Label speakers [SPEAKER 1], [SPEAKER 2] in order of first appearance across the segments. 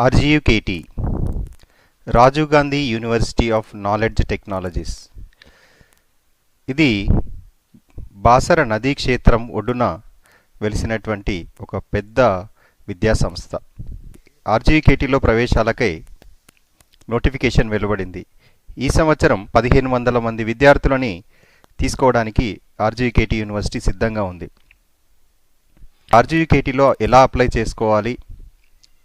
[SPEAKER 1] RGUKT Rajiv Gandhi university of knowledge technologies. ఇది బాసర నదీ క్షేత్రం ఒడ్డున వెలిసినటువంటి ఒక పెద్ద విద్యాసంస్థ. RGUKTలో ప్రవేశాలకై నోటిఫికేషన్ వెలువడింది. ఈ సంవత్సరం 1500 మంది విద్యార్థులని తీసుకోవడానికి RGUKT యూనివర్సిటీ సిద్ధంగా ఉంది. RGUKTలో ఎలా అప్లై చేసుకోవాలి,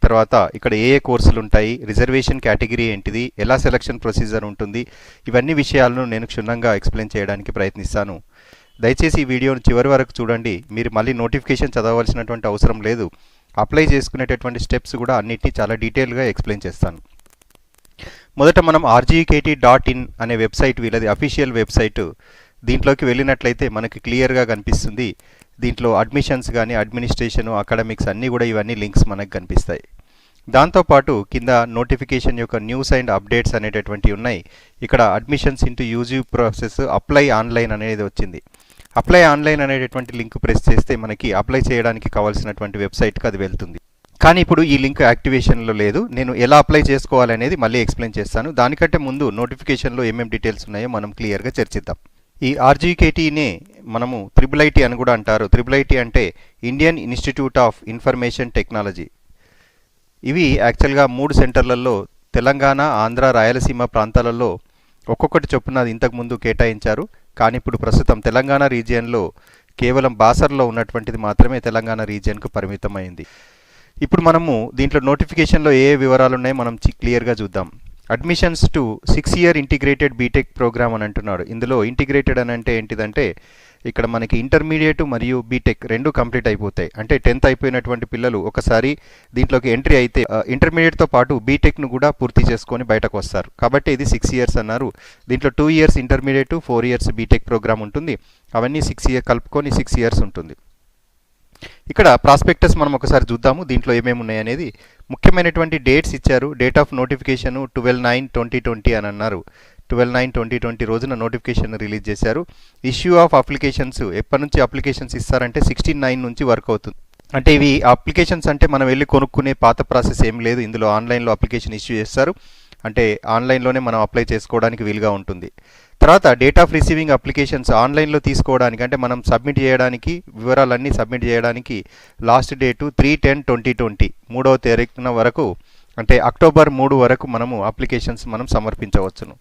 [SPEAKER 1] తర్వాత ఇక్కడ ఏ కోర్సులు ఉంటాయి, రిజర్వేషన్ కేటగిరీ ఏంటిది, ఎలా సెలక్షన్ ప్రొసీజర్ ఉంటుంది, ఇవన్నీ విషయాలను నేను క్షుణ్ణంగా ఎక్స్ప్లెయిన్ చేయడానికి ప్రయత్నిస్తాను. దయచేసి ఈ వీడియోను చివరి వరకు చూడండి. మీరు మళ్ళీ నోటిఫికేషన్ చదవవలసినటువంటి అవసరం లేదు. అప్లై చేసుకునేటటువంటి స్టెప్స్ కూడా అన్నిటినీ చాలా డీటెయిల్గా ఎక్స్ప్లెయిన్ చేస్తాను. మొదట మనం RGUKT.in అనే వెబ్సైట్, వీళ్ళది అఫీషియల్ వెబ్సైట్. దీంట్లోకి వెళ్ళినట్లయితే మనకి క్లియర్గా కనిపిస్తుంది. దీంట్లో అడ్మిషన్స్ కానీ, అడ్మినిస్ట్రేషను, అకాడమిక్స్ అన్నీ కూడా ఇవన్నీ లింక్స్ మనకు కనిపిస్తాయి. దాంతోపాటు కింద నోటిఫికేషన్ యొక్క న్యూస్ అండ్ అప్డేట్స్ అనేటటువంటివి ఉన్నాయి. ఇక్కడ admissions into UG process, apply online అనేది వచ్చింది. అప్లై ఆన్లైన్ అనేటటువంటి లింక్ ప్రెస్ చేస్తే మనకి అప్లై చేయడానికి కావాల్సినటువంటి వెబ్సైట్కి అది వెళ్తుంది. కానీ ఇప్పుడు ఈ లింక్ యాక్టివేషన్లో లేదు. నేను ఎలా అప్లై చేసుకోవాలనేది మళ్ళీ ఎక్స్ప్లెయిన్ చేస్తాను. దానికంటే ముందు నోటిఫికేషన్లో ఏమేమి డీటెయిల్స్ ఉన్నాయో మనం క్లియర్గా చర్చిద్దాం. ఈ RGUKTనే మనము IIIT అని కూడా అంటారు. IIIT అంటే Indian institute of information technology. ఇవి యాక్చువల్గా 3 సెంటర్లలో తెలంగాణ, ఆంధ్ర, రాయలసీమ ప్రాంతాలలో ఒక్కొక్కటి చొప్పున ఇంతకుముందు కేటాయించారు. కానీ ఇప్పుడు ప్రస్తుతం తెలంగాణ రీజియన్లో కేవలం బాసర్లో ఉన్నటువంటిది మాత్రమే తెలంగాణ రీజియన్కు పరిమితమైంది. ఇప్పుడు మనము దీంట్లో నోటిఫికేషన్లో ఏ వివరాలు ఉన్నాయో మనం క్లియర్గా చూద్దాం. Admissions to 6 year integrated BTech programme అని అంటున్నాడు. ఇందులో ఇంటిగ్రేటెడ్ అని అంటే ఏంటిదంటే ఇక్కడ మనకి ఇంటర్మీడియట్ మరియు బీటెక్ రెండు కంప్లీట్ అయిపోతాయి. అంటే 10th అయిపోయినటువంటి పిల్లలు ఒకసారి దీంట్లోకి ఎంట్రీ అయితే ఇంటర్మీడియట్తో పాటు బీటెక్ను కూడా పూర్తి చేసుకొని బయటకు వస్తారు. కాబట్టి ఇది 6 years అన్నారు. దీంట్లో 2 years intermediate, 4 years BTech programme ఉంటుంది. అవన్నీ 6 years కలుపుకొని 6 years ఉంటుంది. ఇక్కడ ప్రాస్పెక్టస్ మనం ఒకసారి చూద్దాము. దీంట్లో ఏమేమి ఉన్నాయి అనేది. ముఖ్యమైనటువంటి డేట్స్ ఇచ్చారు. డేట్ ఆఫ్ నోటిఫికేషన్ 12/9/2020 అని అన్నారు. 12/9/2020 రోజున నోటిఫికేషన్ రిలీజ్ చేశారు. ఇష్యూ ఆఫ్ అప్లికేషన్స్ ఎప్పటి నుంచి అప్లికేషన్స్ ఇస్తారంటే 16/9 నుంచి వర్క్ అవుతుంది. అంటే ఇవి అప్లికేషన్స్ అంటే మనం వెళ్ళి కొనుక్కునే పాత ప్రాసెస్ ఏం లేదు. ఇందులో ఆన్లైన్లో అప్లికేషన్ ఇష్యూ చేస్తారు. అంటే ఆన్లైన్లోనే మనం అప్లై చేసుకోవడానికి వీలుగా ఉంటుంది. తర్వాత డేట్ ఆఫ్ రిసీవింగ్ అప్లికేషన్స్ ఆన్లైన్లో తీసుకోవడానికి, అంటే మనం సబ్మిట్ చేయడానికి, వివరాలన్నీ సబ్మిట్ చేయడానికి లాస్ట్ డేటు 3/10/2020 3వ తారీఖున వరకు, అంటే అక్టోబర్ 3 వరకు మనము అప్లికేషన్స్ మనం సమర్పించవచ్చును.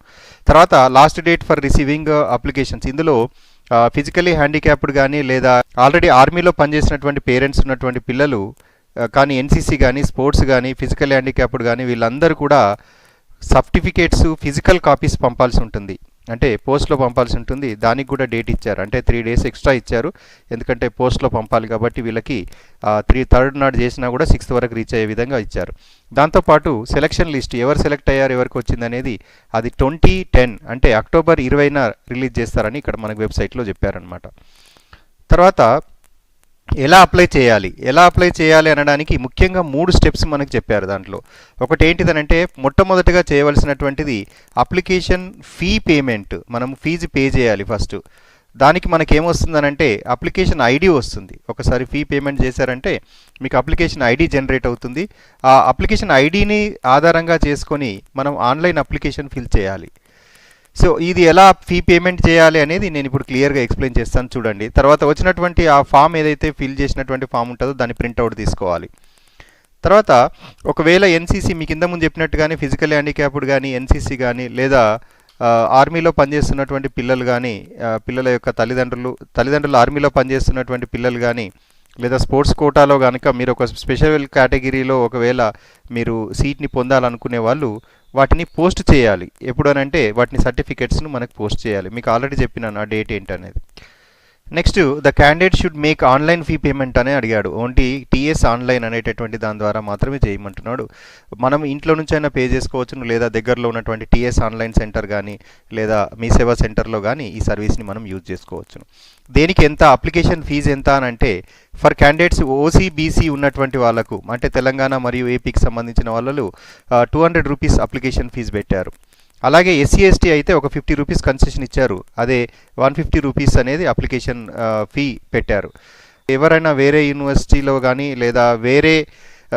[SPEAKER 1] తర్వాత last date for receiving applications, ఇందులో ఫిజికలీ హ్యాండిక్యాప్డ్ కానీ లేదా ఆల్రెడీ ఆర్మీలో పనిచేసినటువంటి పేరెంట్స్ ఉన్నటువంటి పిల్లలు కానీ, ఎన్సీసీ కానీ, స్పోర్ట్స్ కానీ, ఫిజికల్ హ్యాండిక్యాప్డ్ కానీ వీళ్ళందరూ కూడా సర్టిఫికేట్స్, ఫిజికల్ కాపీస్ పంపాల్సి ఉంటుంది. అంటే పోస్ట్లో పంపాల్సి ఉంటుంది. దానికి కూడా డేట్ ఇచ్చారు. అంటే 3 days ఎక్స్ట్రా ఇచ్చారు. ఎందుకంటే పోస్ట్లో పంపాలి కాబట్టి వీళ్ళకి 3rd నాడు చేసినా కూడా 6th వరకు రీచ్ అయ్యే విధంగా ఇచ్చారు. దాంతోపాటు సెలక్షన్ లిస్ట్, ఎవరు సెలెక్ట్ అయ్యారు, ఎవరికి వచ్చింది అనేది అది 2010 అంటే అక్టోబర్ 20న రిలీజ్ చేస్తారని ఇక్కడ మనకు వెబ్సైట్లో చెప్పారనమాట. తర్వాత ఎలా అప్లై చేయాలి అనడానికి ముఖ్యంగా 3 steps మనకు చెప్పారు. దాంట్లో ఒకటి ఏంటిదనంటే మొట్టమొదటిగా చేయవలసినటువంటిది అప్లికేషన్ ఫీ పేమెంట్. మనం ఫీజు పే చేయాలి ఫస్ట్. దానికి మనకి ఏమొస్తుందనంటే అప్లికేషన్ ఐడి వస్తుంది. ఒకసారి ఫీ పేమెంట్ చేశారంటే మీకు అప్లికేషన్ ఐడి జనరేట్ అవుతుంది. ఆ అప్లికేషన్ ఐడిని ఆధారంగా చేసుకొని మనం ఆన్లైన్ అప్లికేషన్ ఫిల్ చేయాలి. సో ఇది ఎలా ఫీ పేమెంట్ చేయాలి అనేది నేను ఇప్పుడు క్లియర్గా ఎక్స్ప్లెయిన్ చేస్తాను, చూడండి. తర్వాత వచ్చినటువంటి ఆ ఫామ్ ఏదైతే ఫిల్ చేసినటువంటి ఫామ్ ఉంటుందో దాన్ని ప్రింట్అవుట్ తీసుకోవాలి. తర్వాత ఒకవేళ ఎన్సీసీ మీ కింద ముందు చెప్పినట్టుగానే ఫిజికల్ హ్యాండిక్యాప్డ్ కానీ, ఎన్సీసీ కానీ, లేదా ఆర్మీలో పనిచేస్తున్నటువంటి పిల్లలు కానీ, పిల్లల యొక్క తల్లిదండ్రులు ఆర్మీలో పనిచేస్తున్నటువంటి పిల్లలు కానీ, లేదా స్పోర్ట్స్ కోటాలో కనుక మీరు ఒక స్పెషల్ కేటగిరీలో ఒకవేళ మీరు సీట్ని పొందాలనుకునే వాళ్ళు వాటిని పోస్ట్ చేయాలి. ఎప్పుడనంటే వాటిని సర్టిఫికెట్స్ను మనకు పోస్ట్ చేయాలి. మీకు ఆల్రెడీ చెప్పినాను ఆ డేట్ ఏంటనేది. Next the candidate should make online fee payment అని అడిగాడు. ఓన్లీ టీఎస్ ఆన్లైన్ అనేటటువంటి దాని ద్వారా మాత్రమే చేయమంటున్నాడు. మనం ఇంట్లో నుంచి అయినా పే చేసుకోవచ్చును, లేదా దగ్గరలో ఉన్నటువంటి టీఎస్ ఆన్లైన్ సెంటర్ కానీ లేదా మీ సేవా సెంటర్లో కానీ ఈ సర్వీస్ని మనం యూజ్ చేసుకోవచ్చును. దేనికి ఎంత అప్లికేషన్ ఫీజు ఎంత అని అంటే ఫర్ క్యాండిడేట్స్ ఓసీబీసీ ఉన్నటువంటి వాళ్ళకు, అంటే తెలంగాణ మరియు ఏపీకి సంబంధించిన వాళ్ళు 200 రూపీస్ అప్లికేషన్ ఫీజు పెట్టారు. అలాగే ఎస్సీ ఎస్టీ అయితే ఒక 50 రూపీస్ కన్సెషన్ ఇచ్చారు. అదే 150 రూపీస్ అనేది అప్లికేషన్ ఫీ పెట్టారు. ఎవరైనా వేరే యూనివర్సిటీలో కానీ లేదా వేరే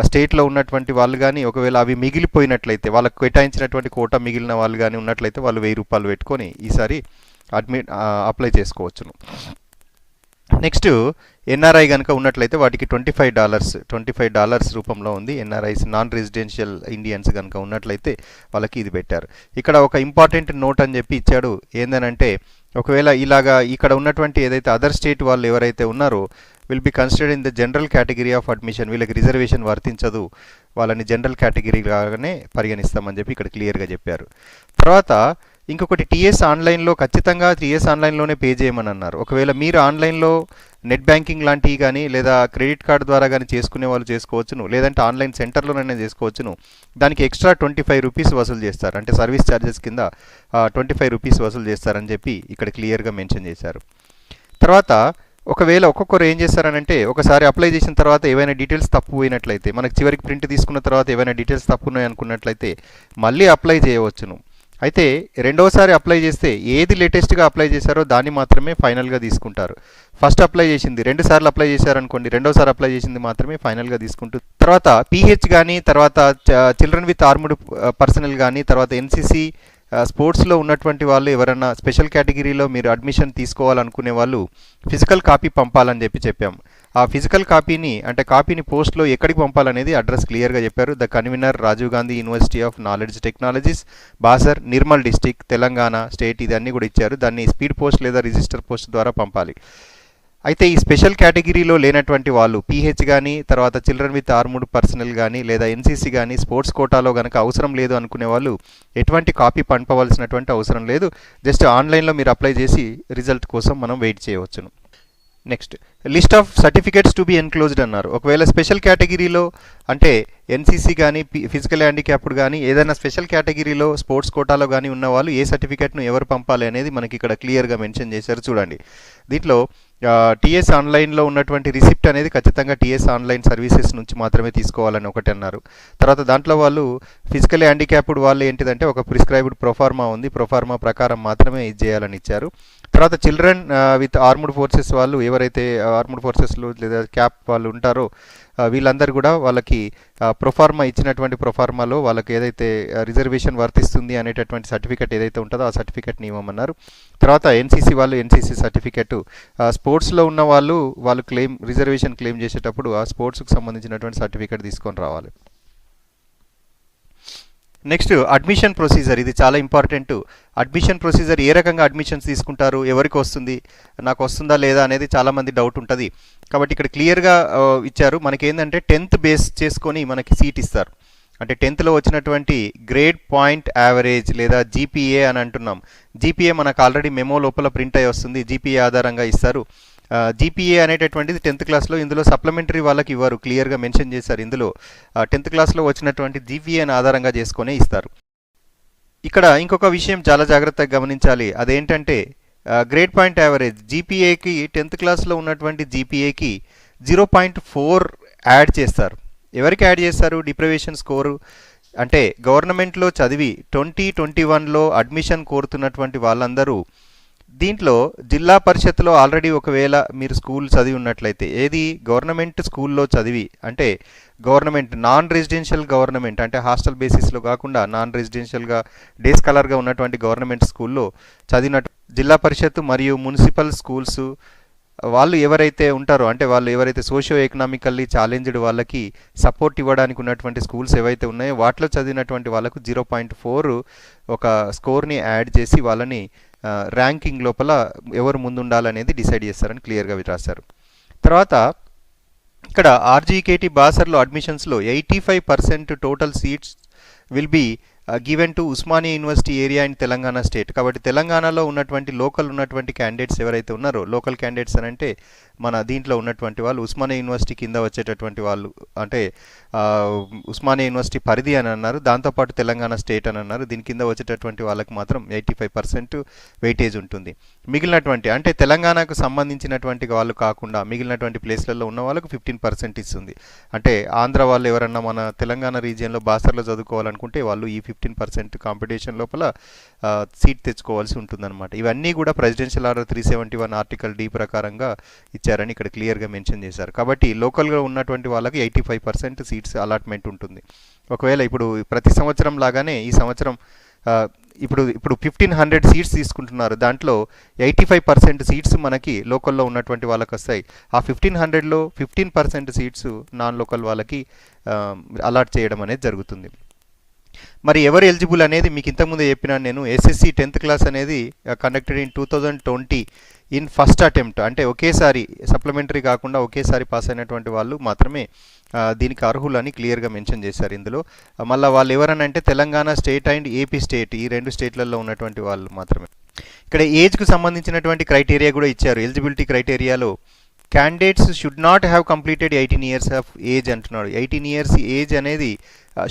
[SPEAKER 1] స్టేట్లో ఉన్నటువంటి వాళ్ళు కానీ ఒకవేళ అవి మిగిలిపోయినట్లయితే వాళ్ళకు కేటాయించినటువంటి కోటా మిగిలిన వాళ్ళు కానీ ఉన్నట్లయితే వాళ్ళు ₹1000 పెట్టుకొని ఈసారి అప్లై చేసుకోవచ్చును. నెక్స్ట్ ఎన్ఆర్ఐ కనుక ఉన్నట్లయితే వాటికి $25 రూపంలో ఉంది. ఎన్ఆర్ఐస్ నాన్ రెసిడెన్షియల్ ఇండియన్స్ కనుక ఉన్నట్లయితే వాళ్ళకి ఇది పెట్టారు. ఇక్కడ ఒక ఇంపార్టెంట్ నోట్ అని చెప్పి ఇచ్చాడు. ఏందనంటే ఒకవేళ ఇలాగా ఇక్కడ ఉన్నటువంటి ఏదైతే అదర్ స్టేట్ వాళ్ళు ఎవరైతే ఉన్నారో will be considered in the general category of admission, వీళ్ళకి రిజర్వేషన్ వర్తించదు, వాళ్ళని జనరల్ కేటగిరీగానే పరిగణిస్తామని చెప్పి ఇక్కడ క్లియర్గా చెప్పారు. తర్వాత ఇంకొకటి టీఎస్ ఆన్లైన్లో ఖచ్చితంగా టీఎస్ ఆన్లైన్లోనే పే చేయమని అన్నారు. ఒకవేళ మీరు ఆన్లైన్లో నెట్ బ్యాంకింగ్ లాంటివి కానీ లేదా క్రెడిట్ కార్డు ద్వారా కానీ చేసుకునే వాళ్ళు చేసుకోవచ్చును, లేదంటే ఆన్లైన్ సెంటర్లోనైనా చేసుకోవచ్చును. దానికి ఎక్స్ట్రా ₹25 వసూలు చేస్తారు, అంటే సర్వీస్ ఛార్జెస్ కింద ₹25 వసూలు చేస్తారని చెప్పి ఇక్కడ క్లియర్గా మెన్షన్ చేశారు. తర్వాత ఒకవేళ ఒక్కొక్కరు ఏం చేస్తారనంటే ఒకసారి అప్లై చేసిన తర్వాత ఏవైనా డీటెయిల్స్ తప్పు పోయినట్లయితే, మనకి చివరికి ప్రింట్ తీసుకున్న తర్వాత ఏవైనా డీటెయిల్స్ తప్పు ఉన్నాయి అనుకున్నట్లయితే మళ్ళీ అప్లై చేయవచ్చును. అయితే రెండవసారి అప్లై చేస్తే ఏది లేటెస్ట్గా అప్లై చేశారో దాన్ని మాత్రమే ఫైనల్గా తీసుకుంటారు. ఫస్ట్ అప్లై చేసింది 2 సార్లు అప్లై చేశారనుకోండి, రెండోసారి అప్లై చేసింది మాత్రమే ఫైనల్గా తీసుకుంటుంది. తర్వాత పీహెచ్ కానీ, తర్వాత చిల్డ్రన్ విత్ ఆర్మ్డ్ పర్సనల్ కానీ, తర్వాత ఎన్సీసీ స్పోర్ట్స్లో ఉన్నటువంటి వాళ్ళు ఎవరైనా స్పెషల్ కేటగిరీలో మీరు అడ్మిషన్ తీసుకోవాలనుకునే వాళ్ళు ఫిజికల్ కాపీ పంపాలని చెప్పాం. ఆ ఫిజికల్ కాపీని అంటే కాపీని పోస్ట్లో ఎక్కడికి పంపాలనేది అడ్రస్ క్లియర్గా చెప్పారు. The convener Rajiv Gandhi university of knowledge technologies, Basar, Nirmal district, Telangana state, ఇదన్నీ కూడా ఇచ్చారు. దాన్ని స్పీడ్ పోస్ట్ లేదా రిజిస్టర్ పోస్ట్ ద్వారా పంపాలి. అయితే ఈ స్పెషల్ కేటగిరీలో లేనటువంటి వాళ్ళు పీహెచ్ కానీ, తర్వాత చిల్డ్రన్ విత్ ఆర్మ్డ్ పర్సనల్ కానీ, లేదా ఎన్సీసీ కానీ స్పోర్ట్స్ కోటాలో కనుక అవసరం లేదు అనుకునే వాళ్ళు ఎటువంటి కాపీ పంపవలసినటువంటి అవసరం లేదు. జస్ట్ ఆన్లైన్లో మీరు అప్లై చేసి రిజల్ట్ కోసం మనం వెయిట్ చేయవచ్చును. Next list of certificates to be enclosed అన్నారు. ఒకవేళ స్పెషల్ కేటగిరీలో అంటే ఎన్సీసీ కానీ, ఫిజికల్ హ్యాండిక్యాప్డ్ కానీ, ఏదైనా స్పెషల్ కేటగిరీలో స్పోర్ట్స్ కోటాలో కానీ ఉన్న వాళ్ళు ఏ సర్టిఫికేట్ను ఎవరు పంపాలి అనేది మనకి ఇక్కడ క్లియర్గా మెన్షన్ చేశారు. చూడండి, దీంట్లో టీఎస్ ఆన్లైన్లో ఉన్నటువంటి రిసిప్ట్ అనేది ఖచ్చితంగా టీఎస్ ఆన్లైన్ సర్వీసెస్ నుంచి మాత్రమే తీసుకోవాలని ఒకటి అన్నారు. తర్వాత దాంట్లో వాళ్ళు ఫిజికల్ హ్యాండిక్యాప్డ్ వాళ్ళు ఏంటిదంటే ఒక ప్రిస్క్రైబ్డ్ ప్రొఫార్మా ఉంది, ప్రొఫార్మా ప్రకారం మాత్రమే ఇది చేయాలని ఇచ్చారు. తర్వాత చిల్డ్రన్ విత్ ఆర్మ్డ్ ఫోర్సెస్ వాళ్ళు ఎవరైతే ఆర్మ్డ్ ఫోర్సెస్లో లేదా క్యాప్ వాళ్ళు ఉంటారో వీళ్ళందరూ కూడా వాళ్ళకి ప్రొఫార్మా ఇచ్చినటువంటి ప్రొఫార్మాలో వాళ్ళకి ఏదైతే రిజర్వేషన్ వర్తిస్తుంది అనేటటువంటి సర్టిఫికేట్ ఏదైతే ఉంటుందో ఆ సర్టిఫికేట్ని ఇవ్వమన్నారు. తర్వాత ఎన్సీసీ వాళ్ళు ఎన్సీసీ సర్టిఫికేట్, స్పోర్ట్స్లో ఉన్న వాళ్ళు రిజర్వేషన్ క్లెయిమ్ చేసేటప్పుడు ఆ స్పోర్ట్స్కి సంబంధించినటువంటి సర్టిఫికేట్ తీసుకొని రావాలి. నెక్స్ట్ అడ్మిషన్ ప్రొసీజర్, ఇది చాలా ఇంపార్టెంట్. అడ్మిషన్ ప్రొసీజర్ ఏ రకంగా అడ్మిషన్స్ తీసుకుంటారు, ఎవరికి వస్తుంది, నాకు వస్తుందా లేదా అనేది చాలామంది డౌట్ ఉంటుంది. కాబట్టి ఇక్కడ క్లియర్గా ఇచ్చారు. మనకి ఏంటంటే 10th బేస్ చేసుకొని మనకి సీట్ ఇస్తారు. అంటే 10th వచ్చినటువంటి గ్రేడ్ పాయింట్ యావరేజ్ లేదా జీపీఏ అని అంటున్నాం. జీపీఏ మనకు ఆల్రెడీ మెమో లోపల ప్రింట్ అయ్యి వస్తుంది, జీపీఏ ఆధారంగా ఇస్తారు. జీపీఏ అనేటటువంటిది 10th క్లాస్లో, ఇందులో సప్లిమెంటరీ వాళ్ళకి ఇవ్వరు, క్లియర్గా మెన్షన్ చేశారు. ఇందులో 10th క్లాస్లో వచ్చినటువంటి జీపీఏని ఆధారంగా చేసుకునే ఇస్తారు. ఇక్కడ ఇంకొక విషయం చాలా జాగ్రత్తగా గమనించాలి. అదేంటంటే గ్రేడ్ పాయింట్ యావరేజ్ జీపీఏకి 10th క్లాస్లో ఉన్నటువంటి జీపీఏకి 0.4 యాడ్ చేస్తారు. ఎవరికి యాడ్ చేస్తారు? డిప్రైవేషన్ స్కోరు అంటే గవర్నమెంట్లో చదివి 2021లో అడ్మిషన్ కోరుతున్నటువంటి వాళ్ళందరూ దీంట్లో జిల్లా పరిషత్లో ఆల్రెడీ ఒకవేళ మీరు స్కూల్ చదివి ఉన్నట్లయితే, ఏది గవర్నమెంట్ స్కూల్లో చదివి అంటే గవర్నమెంట్ నాన్ రెసిడెన్షియల్ గవర్నమెంట్ అంటే హాస్టల్ బేసిస్లో కాకుండా నాన్ రెసిడెన్షియల్గా డే స్కాలర్గా ఉన్నటువంటి గవర్నమెంట్ స్కూల్లో చదివినట్టు జిల్లా పరిషత్ మరియు మున్సిపల్ స్కూల్స్ వాళ్ళు ఎవరైతే ఉంటారో అంటే వాళ్ళు ఎవరైతే సోషియో ఎకనామికల్లీ ఛాలెంజ్డ్ వాళ్ళకి సపోర్ట్ ఇవ్వడానికి ఉన్నటువంటి స్కూల్స్ ఏవైతే ఉన్నాయో వాటిలో చదివినటువంటి వాళ్ళకు 0.4 ఒక స్కోర్ని యాడ్ చేసి వాళ్ళని ర్యాంకింగ్ లోపల ఎవరు ముందుండాలనేది డిసైడ్ చేస్తారని క్లియర్గా రాశారు. తర్వాత ఇక్కడ ఆర్జీకేటీ బాసర్లో అడ్మిషన్స్లో 85% total seats will be given to Osmania university area in Telangana state. కాబట్టి తెలంగాణలో ఉన్నటువంటి లోకల్ ఉన్నటువంటి క్యాండిడేట్స్ ఎవరైతే ఉన్నారో, లోకల్ క్యాండిడేట్స్ అని అంటే మన దీంట్లో ఉన్నటువంటి వాళ్ళు ఉస్మానియా యూనివర్సిటీ కింద వచ్చేటటువంటి వాళ్ళు, అంటే ఉస్మానియా యూనివర్సిటీ పరిధి అని అన్నారు, దాంతోపాటు తెలంగాణ స్టేట్ అని అన్నారు. దీని కింద వచ్చేటటువంటి వాళ్ళకి మాత్రం 85% వెయిటేజ్ ఉంటుంది. మిగిలినటువంటి అంటే తెలంగాణకు సంబంధించినటువంటి వాళ్ళు కాకుండా మిగిలినటువంటి ప్లేస్లలో ఉన్న వాళ్ళకు 15% ఇస్తుంది. అంటే ఆంధ్ర వాళ్ళు ఎవరన్నా మన తెలంగాణ రీజియన్లో బాసర్లో చదువుకోవాలనుకుంటే వాళ్ళు ఈ 15% కాంపిటీషన్ లోపల సీట్ తెచ్చుకోవాల్సి ఉంటుందన్నమాట. ఇవన్నీ కూడా ప్రెసిడెన్షియల్ ఆర్డర్ 371 ఆర్టికల్ D ప్రకారంగా ఇచ్చారు. ఇచ్చారని ఇక్కడ క్లియర్గా మెన్షన్ చేశారు. కాబట్టి లోకల్గా ఉన్నటువంటి వాళ్ళకి 85% సీట్స్ అలాట్మెంట్ ఉంటుంది. ఒకవేళ ఇప్పుడు ప్రతి సంవత్సరం లాగానే ఈ సంవత్సరం ఇప్పుడు 1500 సీట్స్ తీసుకుంటున్నారు. దాంట్లో 85% సీట్స్ మనకి లోకల్లో ఉన్నటువంటి వాళ్ళకి వస్తాయి. ఆ 1500లో 15% సీట్స్ నాన్ లోకల్ వాళ్ళకి అలాట్ చేయడం అనేది జరుగుతుంది. మరి ఎవరు ఎలిజిబుల్ అనేది మీకు ఇంతకుముందే చెప్పినాను నేను. ఎస్ఎస్సి 10th క్లాస్ అనేది conducted in 2020 in first attempt, అంటే ఒకేసారి సప్లిమెంటరీ కాకుండా ఒకేసారి పాస్ అయినటువంటి వాళ్ళు మాత్రమే దీనికి అర్హులని క్లియర్గా మెన్షన్ చేశారు ఇందులో. మళ్ళీ వాళ్ళు ఎవరనంటే Telangana state and AP state, ఈ 2 స్టేట్లలో ఉన్నటువంటి వాళ్ళు మాత్రమే. ఇక్కడ ఏజ్కు సంబంధించినటువంటి క్రైటీరియా కూడా ఇచ్చారు. ఎలిజిబిలిటీ క్రైటీరియాలో candidates should not have completed 18 years of age అంటున్నాడు. 18 years ఏజ్ అనేది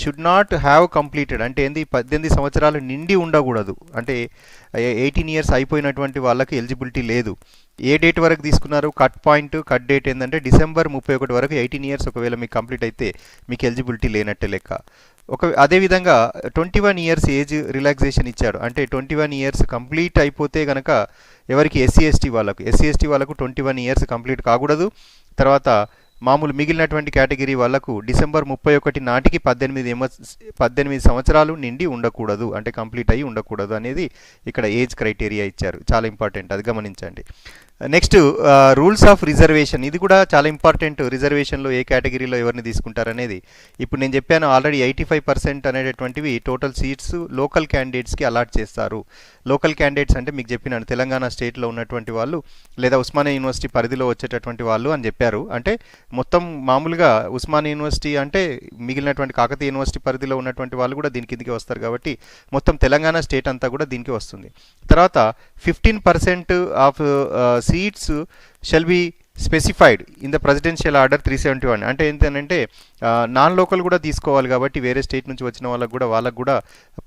[SPEAKER 1] షుడ్ నాట్ హ్యావ్ కంప్లీటెడ్ అంటే ఏంది, 18 సంవత్సరాలు నిండి ఉండకూడదు. అంటే 18 years అయిపోయినటువంటి వాళ్ళకి ఎలిజిబిలిటీ లేదు. ఏ డేట్ వరకు తీసుకున్నారు? కట్ డేట్ ఏంటంటే December 31 వరకు 18 years ఒకవేళ మీకు కంప్లీట్ అయితే మీకు ఎలిజిబిలిటీ లేనట్టే లెక్క. అదేవిధంగా 21 years ఏజ్ రిలాక్సేషన్ ఇచ్చాడు. అంటే 21 years కంప్లీట్ అయిపోతే కనుక ఎవరికి ఎస్సీ ఎస్టీ వాళ్ళకు 21 years కంప్లీట్ కాకూడదు. తర్వాత మామూలు మిగిలినటువంటి కేటగిరీ వాళ్ళకు December 31 నాటికి 18 సంవత్సరాలు నిండి ఉండకూడదు, అంటే కంప్లీట్ అయ్యి ఉండకూడదు అనేది ఇక్కడ ఏజ్ క్రైటీరియా ఇచ్చారు. చాలా ఇంపార్టెంట్, అది గమనించండి. నెక్స్ట్ రూల్స్ ఆఫ్ రిజర్వేషన్, ఇది కూడా చాలా ఇంపార్టెంట్. రిజర్వేషన్లో ఏ కేటగిరీలో ఎవరిని తీసుకుంటారనేది ఇప్పుడు నేను చెప్పాను ఆల్రెడీ. 85% అనేటటువంటివి టోటల్ సీట్స్ లోకల్ క్యాండిడేట్స్కి అలాట్ చేస్తారు. లోకల్ క్యాండిడేట్స్ అంటే మీకు చెప్పినాను తెలంగాణ స్టేట్లో ఉన్నటువంటి వాళ్ళు లేదా ఉస్మానియా యూనివర్సిటీ పరిధిలో వచ్చేటటువంటి వాళ్ళు అని చెప్పారు. అంటే మొత్తం మామూలుగా ఉస్మానియా యూనివర్సిటీ అంటే మిగిలినటువంటి కాకతీయ యూనివర్సిటీ పరిధిలో ఉన్నటువంటి వాళ్ళు కూడా దీని కిందకి వస్తారు. కాబట్టి మొత్తం తెలంగాణ స్టేట్ అంతా కూడా దీనికి వస్తుంది. తర్వాత 15% of seats shall be specified in the presidential order 371. అంటే ఏంటంటే నాన్ లోకల్ కూడా తీసుకోవాలి కాబట్టి వేరే స్టేట్ నుంచి వచ్చిన వాళ్ళకు కూడా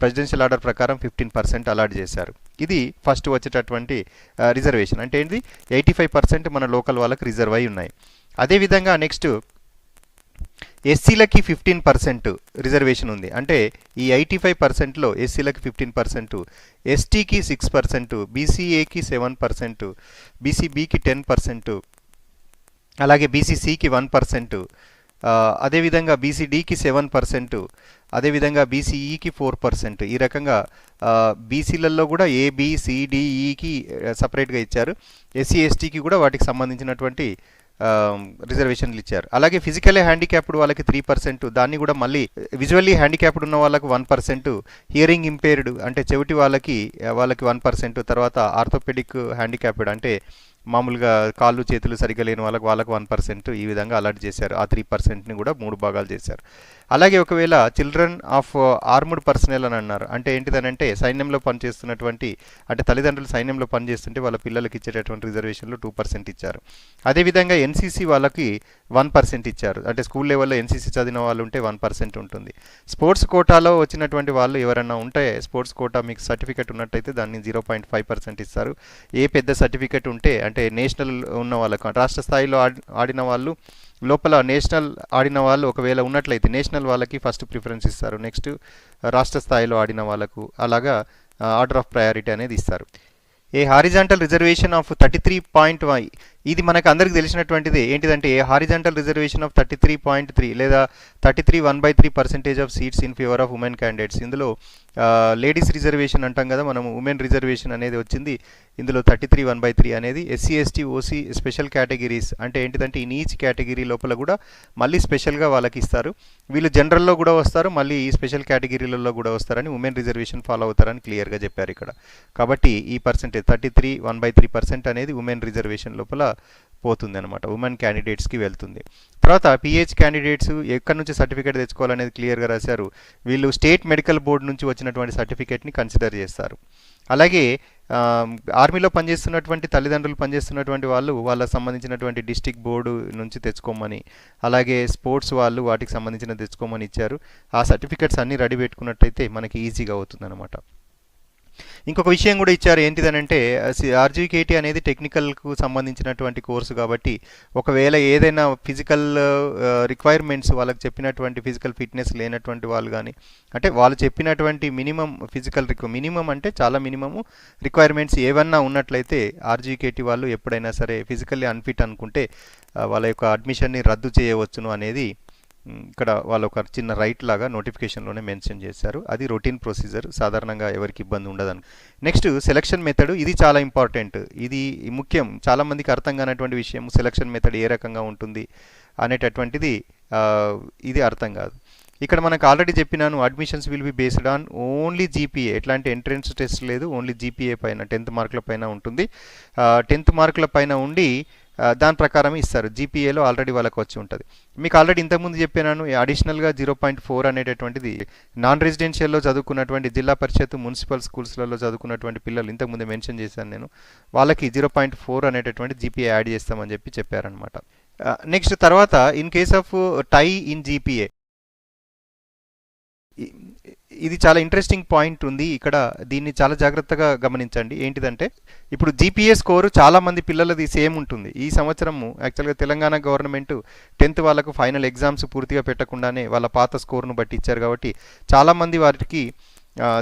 [SPEAKER 1] ప్రెసిడెన్షియల్ ఆర్డర్ ప్రకారం 15% అలాట్ చేశారు. ఇది ఫస్ట్ వచ్చేటటువంటి రిజర్వేషన్. అంటే ఏంటి, 85% మన లోకల్ వాళ్ళకి రిజర్వ్ అయి ఉన్నాయి. అదేవిధంగా నెక్స్ట్ ఎస్సీలకి 15% రిజర్వేషన్ ఉంది. అంటే ఈ 85%లో ఎస్సీలకి 15%, ఎస్టీకి 6%, బీసీఏకి 7%, బీసీబీకి 10%, అలాగే బీసీసీకి 1%, అదేవిధంగా బీసీడీకి 7%, అదేవిధంగా బీసీఈకి 4%. ఈ రకంగా బీసీలలో కూడా ఏబిసిడిఈకి సపరేట్గా ఇచ్చారు. ఎస్సీ ఎస్టీకి కూడా వాటికి సంబంధించినటువంటి రిజర్వేషన్లు ఇచ్చారు. అలాగే ఫిజికల్లీ హ్యాండిక్యాప్డ్ వాళ్ళకి 3%, దాన్ని కూడా మళ్ళీ విజువల్లీ హ్యాండిక్యాప్డ్ ఉన్న వాళ్ళకి 1%, హియరింగ్ ఇంపేర్డ్ అంటే చెవిటి వాళ్ళకి 1%, తర్వాత ఆర్థోపెడిక్ హ్యాండిక్యాప్డ్ అంటే మామూలుగా కాళ్ళు చేతులు సరిగ్గా లేని వాళ్ళకు 1%, ఈ విధంగా అలాట్ చేశారు. ఆ 3%ని కూడా 3 భాగాలు చేశారు. అలాగే ఒకవేళ చిల్డ్రన్ ఆఫ్ ఆర్మ్డ్ పర్సనల్ అని అన్నారు. అంటే ఏంటిదనంటే సైన్యంలో పనిచేస్తున్నటువంటి, అంటే తల్లిదండ్రులు సైన్యంలో పనిచేస్తుంటే వాళ్ళ పిల్లలకి ఇచ్చేటటువంటి రిజర్వేషన్లు 2% ఇచ్చారు. అదేవిధంగా ఎన్సీసీ వాళ్ళకి 1% ఇచ్చారు. అంటే స్కూల్ లెవెల్లో ఎన్సీసీ చదివిన వాళ్ళు ఉంటే 1% ఉంటుంది. స్పోర్ట్స్ కోటాలో వచ్చినటువంటి వాళ్ళు ఎవరన్నా ఉంటే స్పోర్ట్స్ కోటా మీకు సర్టిఫికేట్ ఉన్నట్టయితే దాన్ని 0.5% ఇస్తారు. ఏ పెద్ద సర్టిఫికేట్ ఉంటే అంటే నేషనల్ ఉన్న వాళ్ళకు, రాష్ట్ర స్థాయిలో ఆడిన వాళ్ళు లోపల నేషనల్ ఆడిన వాళ్ళు ఒకవేళ ఉన్నట్లయితే నేషనల్ వాళ్ళకి ఫస్ట్ ప్రిఫరెన్స్ ఇస్తారు. నెక్స్ట్ రాష్ట్ర స్థాయిలో ఆడిన వాళ్ళకు అలాగా ఆర్డర్ ఆఫ్ ప్రయారిటీ అనేది ఇస్తారు. ఏ హారిజాంటల్ రిజర్వేషన్ ఆఫ్ 33.1, ఇది మనకు అందరికి తెలిసినటువంటిది. ఏంటిదంటే ఏ హారిజాంటల్ రిజర్వేషన్ ఆఫ్ 33.3 లేదా 33 of seats in favour of women candidates. ఇందులో లేడీస్ రిజర్వేషన్ అంటాం కదా మనము, ఉమెన్ రిజర్వేషన్ అనేది వచ్చింది. ఇందులో 33 అనేది SC ST OC special categories. అంటే ఏంటిదంటే ఈ ఈచ్ కేటగిరీ లోపల కూడా మళ్ళీ స్పెషల్గా వాళ్ళకి ఇస్తారు. వీళ్ళు జనరల్లో కూడా వస్తారు, మళ్ళీ ఈ స్పెషల్ కేటగిరీలలో కూడా వస్తారని ఉమెన్ రిజర్వేషన్ ఫాలో అవుతారని క్లియర్గా చెప్పారు ఇక్కడ. కాబట్టి ఈ పర్సెంటేజ్ 33 అనేది ఉమెన్ రిజర్వేషన్ లోపల పోతుంది అనమాట, ఉమెన్ క్యాండిడేట్స్కి వెళ్తుంది. తర్వాత పిహెచ్ క్యాండిడేట్స్ ఎక్కడి నుంచి సర్టిఫికేట్ తెచ్చుకోవాలనేది క్లియర్గా రాశారు. వీళ్ళు స్టేట్ మెడికల్ బోర్డు నుంచి వచ్చినటువంటి సర్టిఫికేట్ని కన్సిడర్ చేస్తారు. అలాగే ఆర్మీలో పనిచేస్తున్నటువంటి తల్లిదండ్రులు పనిచేస్తున్నటువంటి వాళ్ళు వాళ్ళకి సంబంధించినటువంటి డిస్టిక్ బోర్డు నుంచి తెచ్చుకోమని, అలాగే స్పోర్ట్స్ వాళ్ళు వాటికి సంబంధించిన తెచ్చుకోమని ఇచ్చారు. ఆ సర్టిఫికేట్స్ అన్నీ రెడీ పెట్టుకున్నట్టయితే మనకి ఈజీగా అవుతుంది అనమాట. ఇంకొక విషయం కూడా ఇచ్చారు, ఏంటిదనంటే ఆర్జీకేటీ అనేది టెక్నికల్కు సంబంధించినటువంటి కోర్సు కాబట్టి ఒకవేళ ఏదైనా ఫిజికల్ రిక్వైర్మెంట్స్ వాళ్ళకి చెప్పినటువంటి ఫిజికల్ ఫిట్నెస్ లేనటువంటి వాళ్ళు కానీ, అంటే వాళ్ళు చెప్పినటువంటి మినిమం ఫిజికల్ మినిమం అంటే చాలా మినిమము రిక్వైర్మెంట్స్ ఏవన్నా ఉన్నట్లయితే ఆర్జీకేటీ వాళ్ళు ఎప్పుడైనా సరే ఫిజికల్లీ అన్ఫిట్ అనుకుంటే వాళ్ళ యొక్క అడ్మిషన్ని రద్దు చేయవచ్చును అనేది ఇక్కడ వాళ్ళు ఒక చిన్న రైట్ లాగా నోటిఫికేషన్లోనే మెన్షన్ చేశారు. అది రొటీన్ ప్రొసీజర్, సాధారణంగా ఎవరికి ఇబ్బంది ఉండదని. నెక్స్ట్ సెలక్షన్ మెథడ్, ఇది చాలా ఇంపార్టెంట్, ఇది ముఖ్యం, చాలామందికి అర్థం కానటువంటి విషయం. సెలక్షన్ మెథడ్ ఏ రకంగా ఉంటుంది అనేటటువంటిది ఇది అర్థం కాదు. ఇక్కడ మనకు ఆల్రెడీ చెప్పినాను, admissions will be based on only GPA, ఎట్లాంటి ఎంట్రన్స్ టెస్ట్ లేదు, ఓన్లీ జీపీఏ పైన 10th మార్కుల పైన ఉంటుంది. 10th మార్కుల పైన ఉండి దాని ప్రకారం ఇస్తారు. జీపీఏలో ఆల్రెడీ వాళ్ళకి వచ్చి ఉంటుంది. మీకు ఆల్రెడీ ఇంతకుముందు చెప్పినాను, అడిషనల్గా 0.4 అనేటటువంటిది నాన్ రెసిడెన్షియల్లో చదువుకున్నటువంటి జిల్లా పరిషత్ మున్సిపల్ స్కూల్స్లలో చదువుకున్నటువంటి పిల్లలు ఇంతకుముందు మెన్షన్ చేశాను నేను, వాళ్ళకి 0.4 అనేటటువంటి జీపీఏ యాడ్ చేస్తామని చెప్పారనమాట. నెక్స్ట్ తర్వాత in case of tie in GPA, ఇది చాలా ఇంట్రెస్టింగ్ పాయింట్ ఉంది ఇక్కడ, దీన్ని చాలా జాగ్రత్తగా గమనించండి. ఏంటిదంటే ఇప్పుడు జీపీఏ స్కోరు చాలామంది పిల్లలది సేమ్ ఉంటుంది. ఈ సంవత్సరము యాక్చువల్గా తెలంగాణ గవర్నమెంట్ 10th వాళ్ళకు ఫైనల్ ఎగ్జామ్స్ పూర్తిగా పెట్టకుండానే వాళ్ళ పాత స్కోర్ను బట్టి ఇచ్చారు కాబట్టి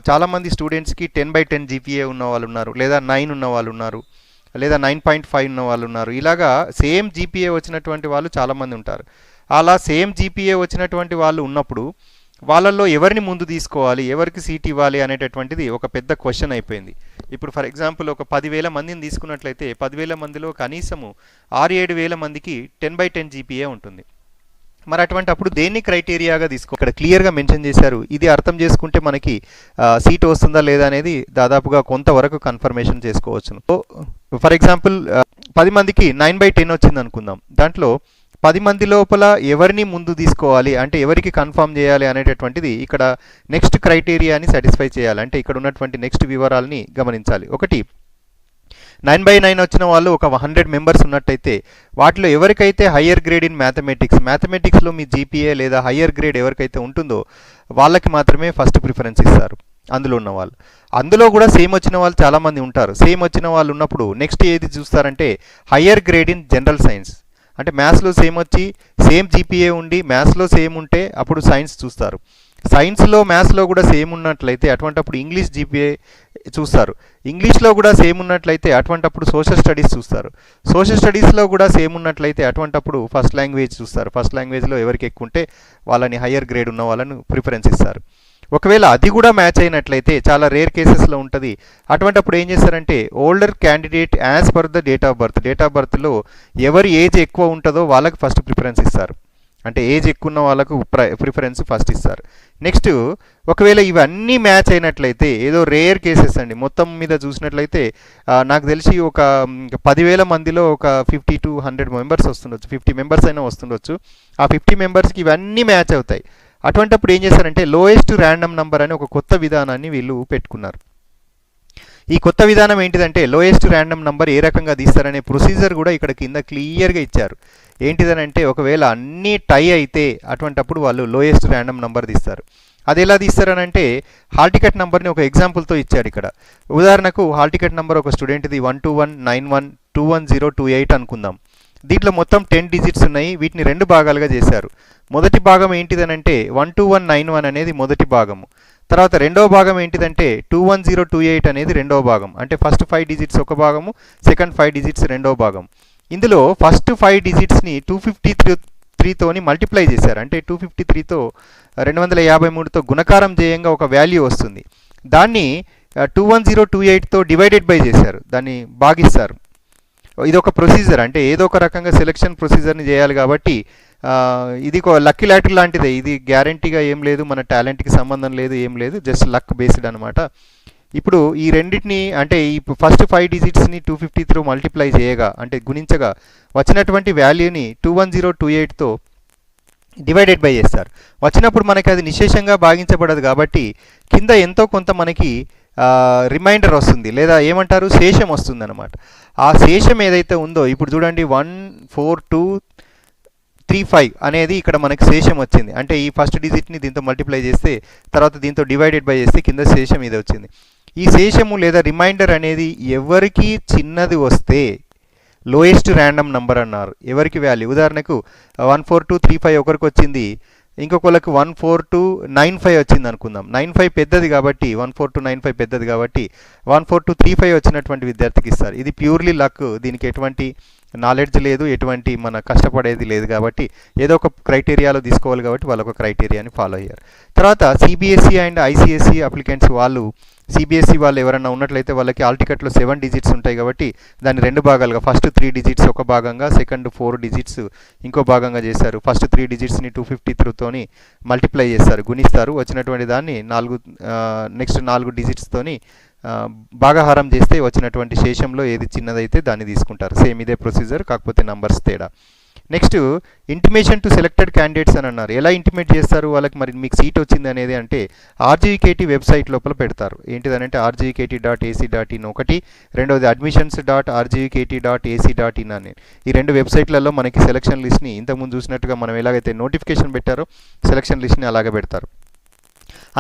[SPEAKER 1] చాలామంది స్టూడెంట్స్కి 10/10 జీపీఏ ఉన్న వాళ్ళు ఉన్నారు, లేదా 9 ఉన్న వాళ్ళు ఉన్నారు, లేదా 9.5 ఉన్న వాళ్ళు ఉన్నారు. ఇలాగా సేమ్ జీపీఏ వచ్చినటువంటి వాళ్ళు చాలామంది ఉంటారు. అలా సేమ్ జీపీఏ వచ్చినటువంటి వాళ్ళు ఉన్నప్పుడు వాళ్ళల్లో ఎవరిని ముందు తీసుకోవాలి, ఎవరికి సీట్ ఇవ్వాలి అనేటటువంటిది ఒక పెద్ద క్వశ్చన్ అయిపోయింది. ఇప్పుడు ఫర్ ఎగ్జాంపుల్ ఒక 10,000 మందిని తీసుకున్నట్లయితే 10,000 మందిలో కనీసము 6-7 వేల మందికి 10/10 జీపీఏ ఉంటుంది. మరి అటువంటి అప్పుడు దేన్ని క్రైటీరియాగా ఇక్కడ క్లియర్గా మెన్షన్ చేశారు. ఇది అర్థం చేసుకుంటే మనకి సీట్ వస్తుందా లేదా అనేది దాదాపుగా కొంతవరకు కన్ఫర్మేషన్ చేసుకోవచ్చు. ఫర్ ఎగ్జాంపుల్ 10 మందికి 9/10 వచ్చింది అనుకుందాం. దాంట్లో 10 మంది లోపల ఎవరిని ముందు తీసుకోవాలి, అంటే ఎవరికి కన్ఫర్మ్ చేయాలి అనేటటువంటిది ఇక్కడ నెక్స్ట్ క్రైటీరియాని సాటిస్ఫై చేయాలి. అంటే ఇక్కడ ఉన్నటువంటి నెక్స్ట్ వివరాలని గమనించాలి. ఒకటి, 9/9 వచ్చిన వాళ్ళు ఒక 100 మెంబర్స్ ఉన్నట్టయితే వాటిలో ఎవరికైతే హయ్యర్ గ్రేడ్ ఇన్ మ్యాథమెటిక్స్లో మీ జీపీఏ లేదా హయ్యర్ గ్రేడ్ ఎవరికైతే ఉంటుందో వాళ్ళకి మాత్రమే ఫస్ట్ ప్రిఫరెన్స్ ఇస్తారు. అందులో ఉన్న వాళ్ళు, అందులో కూడా సేమ్ వచ్చిన వాళ్ళు చాలామంది ఉంటారు. సేమ్ వచ్చిన వాళ్ళు ఉన్నప్పుడు నెక్స్ట్ ఏది చూస్తారంటే higher grade in general science, అంటే మ్యాథ్స్లో సేమ్ వచ్చి సేమ్ జీపీఏ ఉండి మ్యాథ్స్లో సేమ్ ఉంటే అప్పుడు సైన్స్ చూస్తారు. సైన్స్లో మ్యాథ్స్లో కూడా సేమ్ ఉన్నట్లయితే అటువంటప్పుడు ఇంగ్లీష్ జీపీఏ చూస్తారు. ఇంగ్లీష్లో కూడా సేమ్ ఉన్నట్లయితే అటువంటప్పుడు సోషల్ స్టడీస్ చూస్తారు. సోషల్ స్టడీస్లో కూడా సేమ్ ఉన్నట్లయితే అటువంటప్పుడు ఫస్ట్ లాంగ్వేజ్ చూస్తారు. ఫస్ట్ లాంగ్వేజ్లో ఎవరికి ఎక్కువ ఉంటే వాళ్ళని హయ్యర్ గ్రేడ్ ఉన్న వాళ్ళను ప్రిఫరెన్స్ ఇస్తారు. ఒకవేళ అది కూడా మ్యాచ్ అయినట్లయితే, చాలా రేర్ కేసెస్లో ఉంటుంది, అటువంటప్పుడు ఏం చేస్తారంటే older candidate as per the date of బర్త్లో ఎవరి ఏజ్ ఎక్కువ ఉంటుందో వాళ్ళకి ఫస్ట్ ప్రిఫరెన్స్ ఇస్తారు. అంటే ఏజ్ ఎక్కువ ఉన్న వాళ్ళకు ప్రిఫరెన్స్ ఫస్ట్ ఇస్తారు. నెక్స్ట్, ఒకవేళ ఇవన్నీ మ్యాచ్ అయినట్లయితే, ఏదో రేర్ కేసెస్ అండి, మొత్తం మీద చూసినట్లయితే నాకు తెలిసి ఒక 10,000 మందిలో ఒక 50 to 100 మెంబర్స్ వస్తుండొచ్చు, 50 మెంబర్స్ అయినా వస్తుండొచ్చు. ఆ 50 మెంబర్స్కి ఇవన్నీ మ్యాచ్ అవుతాయి. అటువంటప్పుడు ఏం చేస్తారంటే లోయెస్ట్ ర్యాండమ్ నంబర్ అని ఒక కొత్త విధానాన్ని వీళ్ళు పెట్టుకున్నారు. ఈ కొత్త విధానం ఏంటిదంటే లోయెస్ట్ ర్యాండమ్ నంబర్ ఏ రకంగా తీస్తారనే ప్రొసీజర్ కూడా ఇక్కడ కింద క్లియర్గా ఇచ్చారు. ఏంటిదనంటే ఒకవేళ అన్నీ టై అయితే అటువంటప్పుడు వాళ్ళు లోయెస్ట్ ర్యాండమ్ నంబర్ తీస్తారు. అది ఎలా తీస్తారనంటే హాల్ టికెట్ నెంబర్ని ఒక ఎగ్జాంపుల్తో ఇచ్చారు ఇక్కడ. ఉదాహరణకు హాల్ టికెట్ నెంబర్ ఒక స్టూడెంట్ది 121912128 అనుకుందాం. దీంట్లో మొత్తం 10 డిజిట్స్ ఉన్నాయి. వీటిని 2 భాగాలుగా చేశారు. మొదటి భాగం ఏంటిదనంటే 12191 అనేది మొదటి భాగము. తర్వాత రెండవ భాగం ఏంటిదంటే 21028 అనేది రెండవ భాగం. అంటే ఫస్ట్ 5 డిజిట్స్ ఒక భాగము, సెకండ్ 5 డిజిట్స్ రెండవ భాగం. ఇందులో ఫస్ట్ 5 డిజిట్స్ని 253తోని మల్టిప్లై చేశారు. అంటే 253తో 253తో గుణకారం చేయంగా ఒక వాల్యూ వస్తుంది. దాన్ని 21028తో డివైడెడ్ బై చేశారు, దాన్ని భాగిస్తారు. ఇది ఒక ప్రొసీజర్, అంటే ఏదో ఒక రకంగా సెలక్షన్ ప్రొసీజర్ని చేయాలి కాబట్టి ఇది ఒక లక్కీ లాటరీ లాంటిదే. ఇది గ్యారంటీగా ఏం లేదు, మన టాలెంట్కి సంబంధం లేదు, ఏం లేదు, జస్ట్ లక్ బేస్డ్ అనమాట. ఇప్పుడు ఈ రెండింటిని అంటే ఈ ఫస్ట్ 5 డిజిట్స్ని 253తో మల్టిప్లై చేయగా, అంటే గుణించగా వచ్చినటువంటి వాల్యూని 21028తో డివైడెడ్ బై చేస్తారు. వచ్చినప్పుడు మనకి అది నిశేషంగా భాగించబడదు కాబట్టి కింద ఎంతో కొంత మనకి రిమైండర్ వస్తుంది, లేదా ఏమంటారు శేషం వస్తుంది అనమాట. ఆ శేషం ఏదైతే ఉందో ఇప్పుడు చూడండి 14235 అనేది ఇక్కడ మనకి శేషం వచ్చింది. అంటే ఈ ఫస్ట్ డిజిట్ని దీంతో మల్టిప్లై చేస్తే తర్వాత దీంతో డివైడెడ్ బై చేస్తే కింద శేషం ఇది వచ్చింది. ఈ శేషము లేదా రిమైండర్ అనేది ఎవరికి చిన్నది వస్తే లోయెస్ట్ ర్యాండమ్ నంబర్ అన్నారు. ఎవరికి వాల్యూ, ఉదాహరణకు 14235 ఒకరికి వచ్చింది, ఇంకొకరికి 14295 వచ్చింది అనుకుందాం. 95 పెద్దది కాబట్టి 14295 పెద్దది కాబట్టి 14235 వచ్చినటువంటి విద్యార్థికి ఇస్తారు. ఇది ప్యూర్లీ లక్, దీనికి ఎటువంటి నాలెడ్జ్ లేదు, ఎటువంటి మన కష్టపడేది లేదు కాబట్టి ఏదో ఒక క్రైటీరియాలో తీసుకోవాలి కాబట్టి వాళ్ళు ఒక క్రైటీరియాని ఫాలో అయ్యారు. తర్వాత సిబిఎస్ఈ అండ్ ఐసిఎస్ఈ అప్లికెంట్స్ వాళ్ళు, సిబిఎస్ఈ వాళ్ళు ఎవరైనా ఉన్నట్లయితే వాళ్ళకి ఆల్ టికెట్లో 7 డిజిట్స్ ఉంటాయి కాబట్టి దాన్ని 2 భాగాలుగా, ఫస్ట్ 3 డిజిట్స్ ఒక భాగంగా, సెకండ్ 4 డిజిట్స్ ఇంకో భాగంగా చేశారు. ఫస్ట్ 3 డిజిట్స్ని 253తోని మల్టిప్లై చేస్తారు, గుణిస్తారు, వచ్చినటువంటి దాన్ని నెక్స్ట్ 4 డిజిట్స్తోని భాగాహారం చేస్తే వచ్చినటువంటి శేషంలో ఏది చిన్నదైతే దాన్ని తీసుకుంటారు. సేమ్ ఇదే ప్రొసీజర్, కాకపోతే నంబర్స్ తేడా. Next intimation to selected candidates అని అన్నారు. ఎలా ఇంటిమేట్ చేస్తారు వాళ్ళకి, మరి మీకు సీట్ వచ్చింది అనేది అంటే ఆర్జీవికేటీ వెబ్సైట్ లోపల పెడతారు. ఏంటిదనంటే rgvkt.ac.in ఒకటి, రెండవది admissions.rgvkt.ac.in అని. ఈ 2 వెబ్సైట్లలో మనకి సెలక్షన్ లిస్ట్ని ఇంతకుముందు చూసినట్టుగా మనం ఎలాగైతే నోటిఫికేషన్ పెట్టారో సెలక్షన్ లిస్ట్ని అలాగే పెడతారు.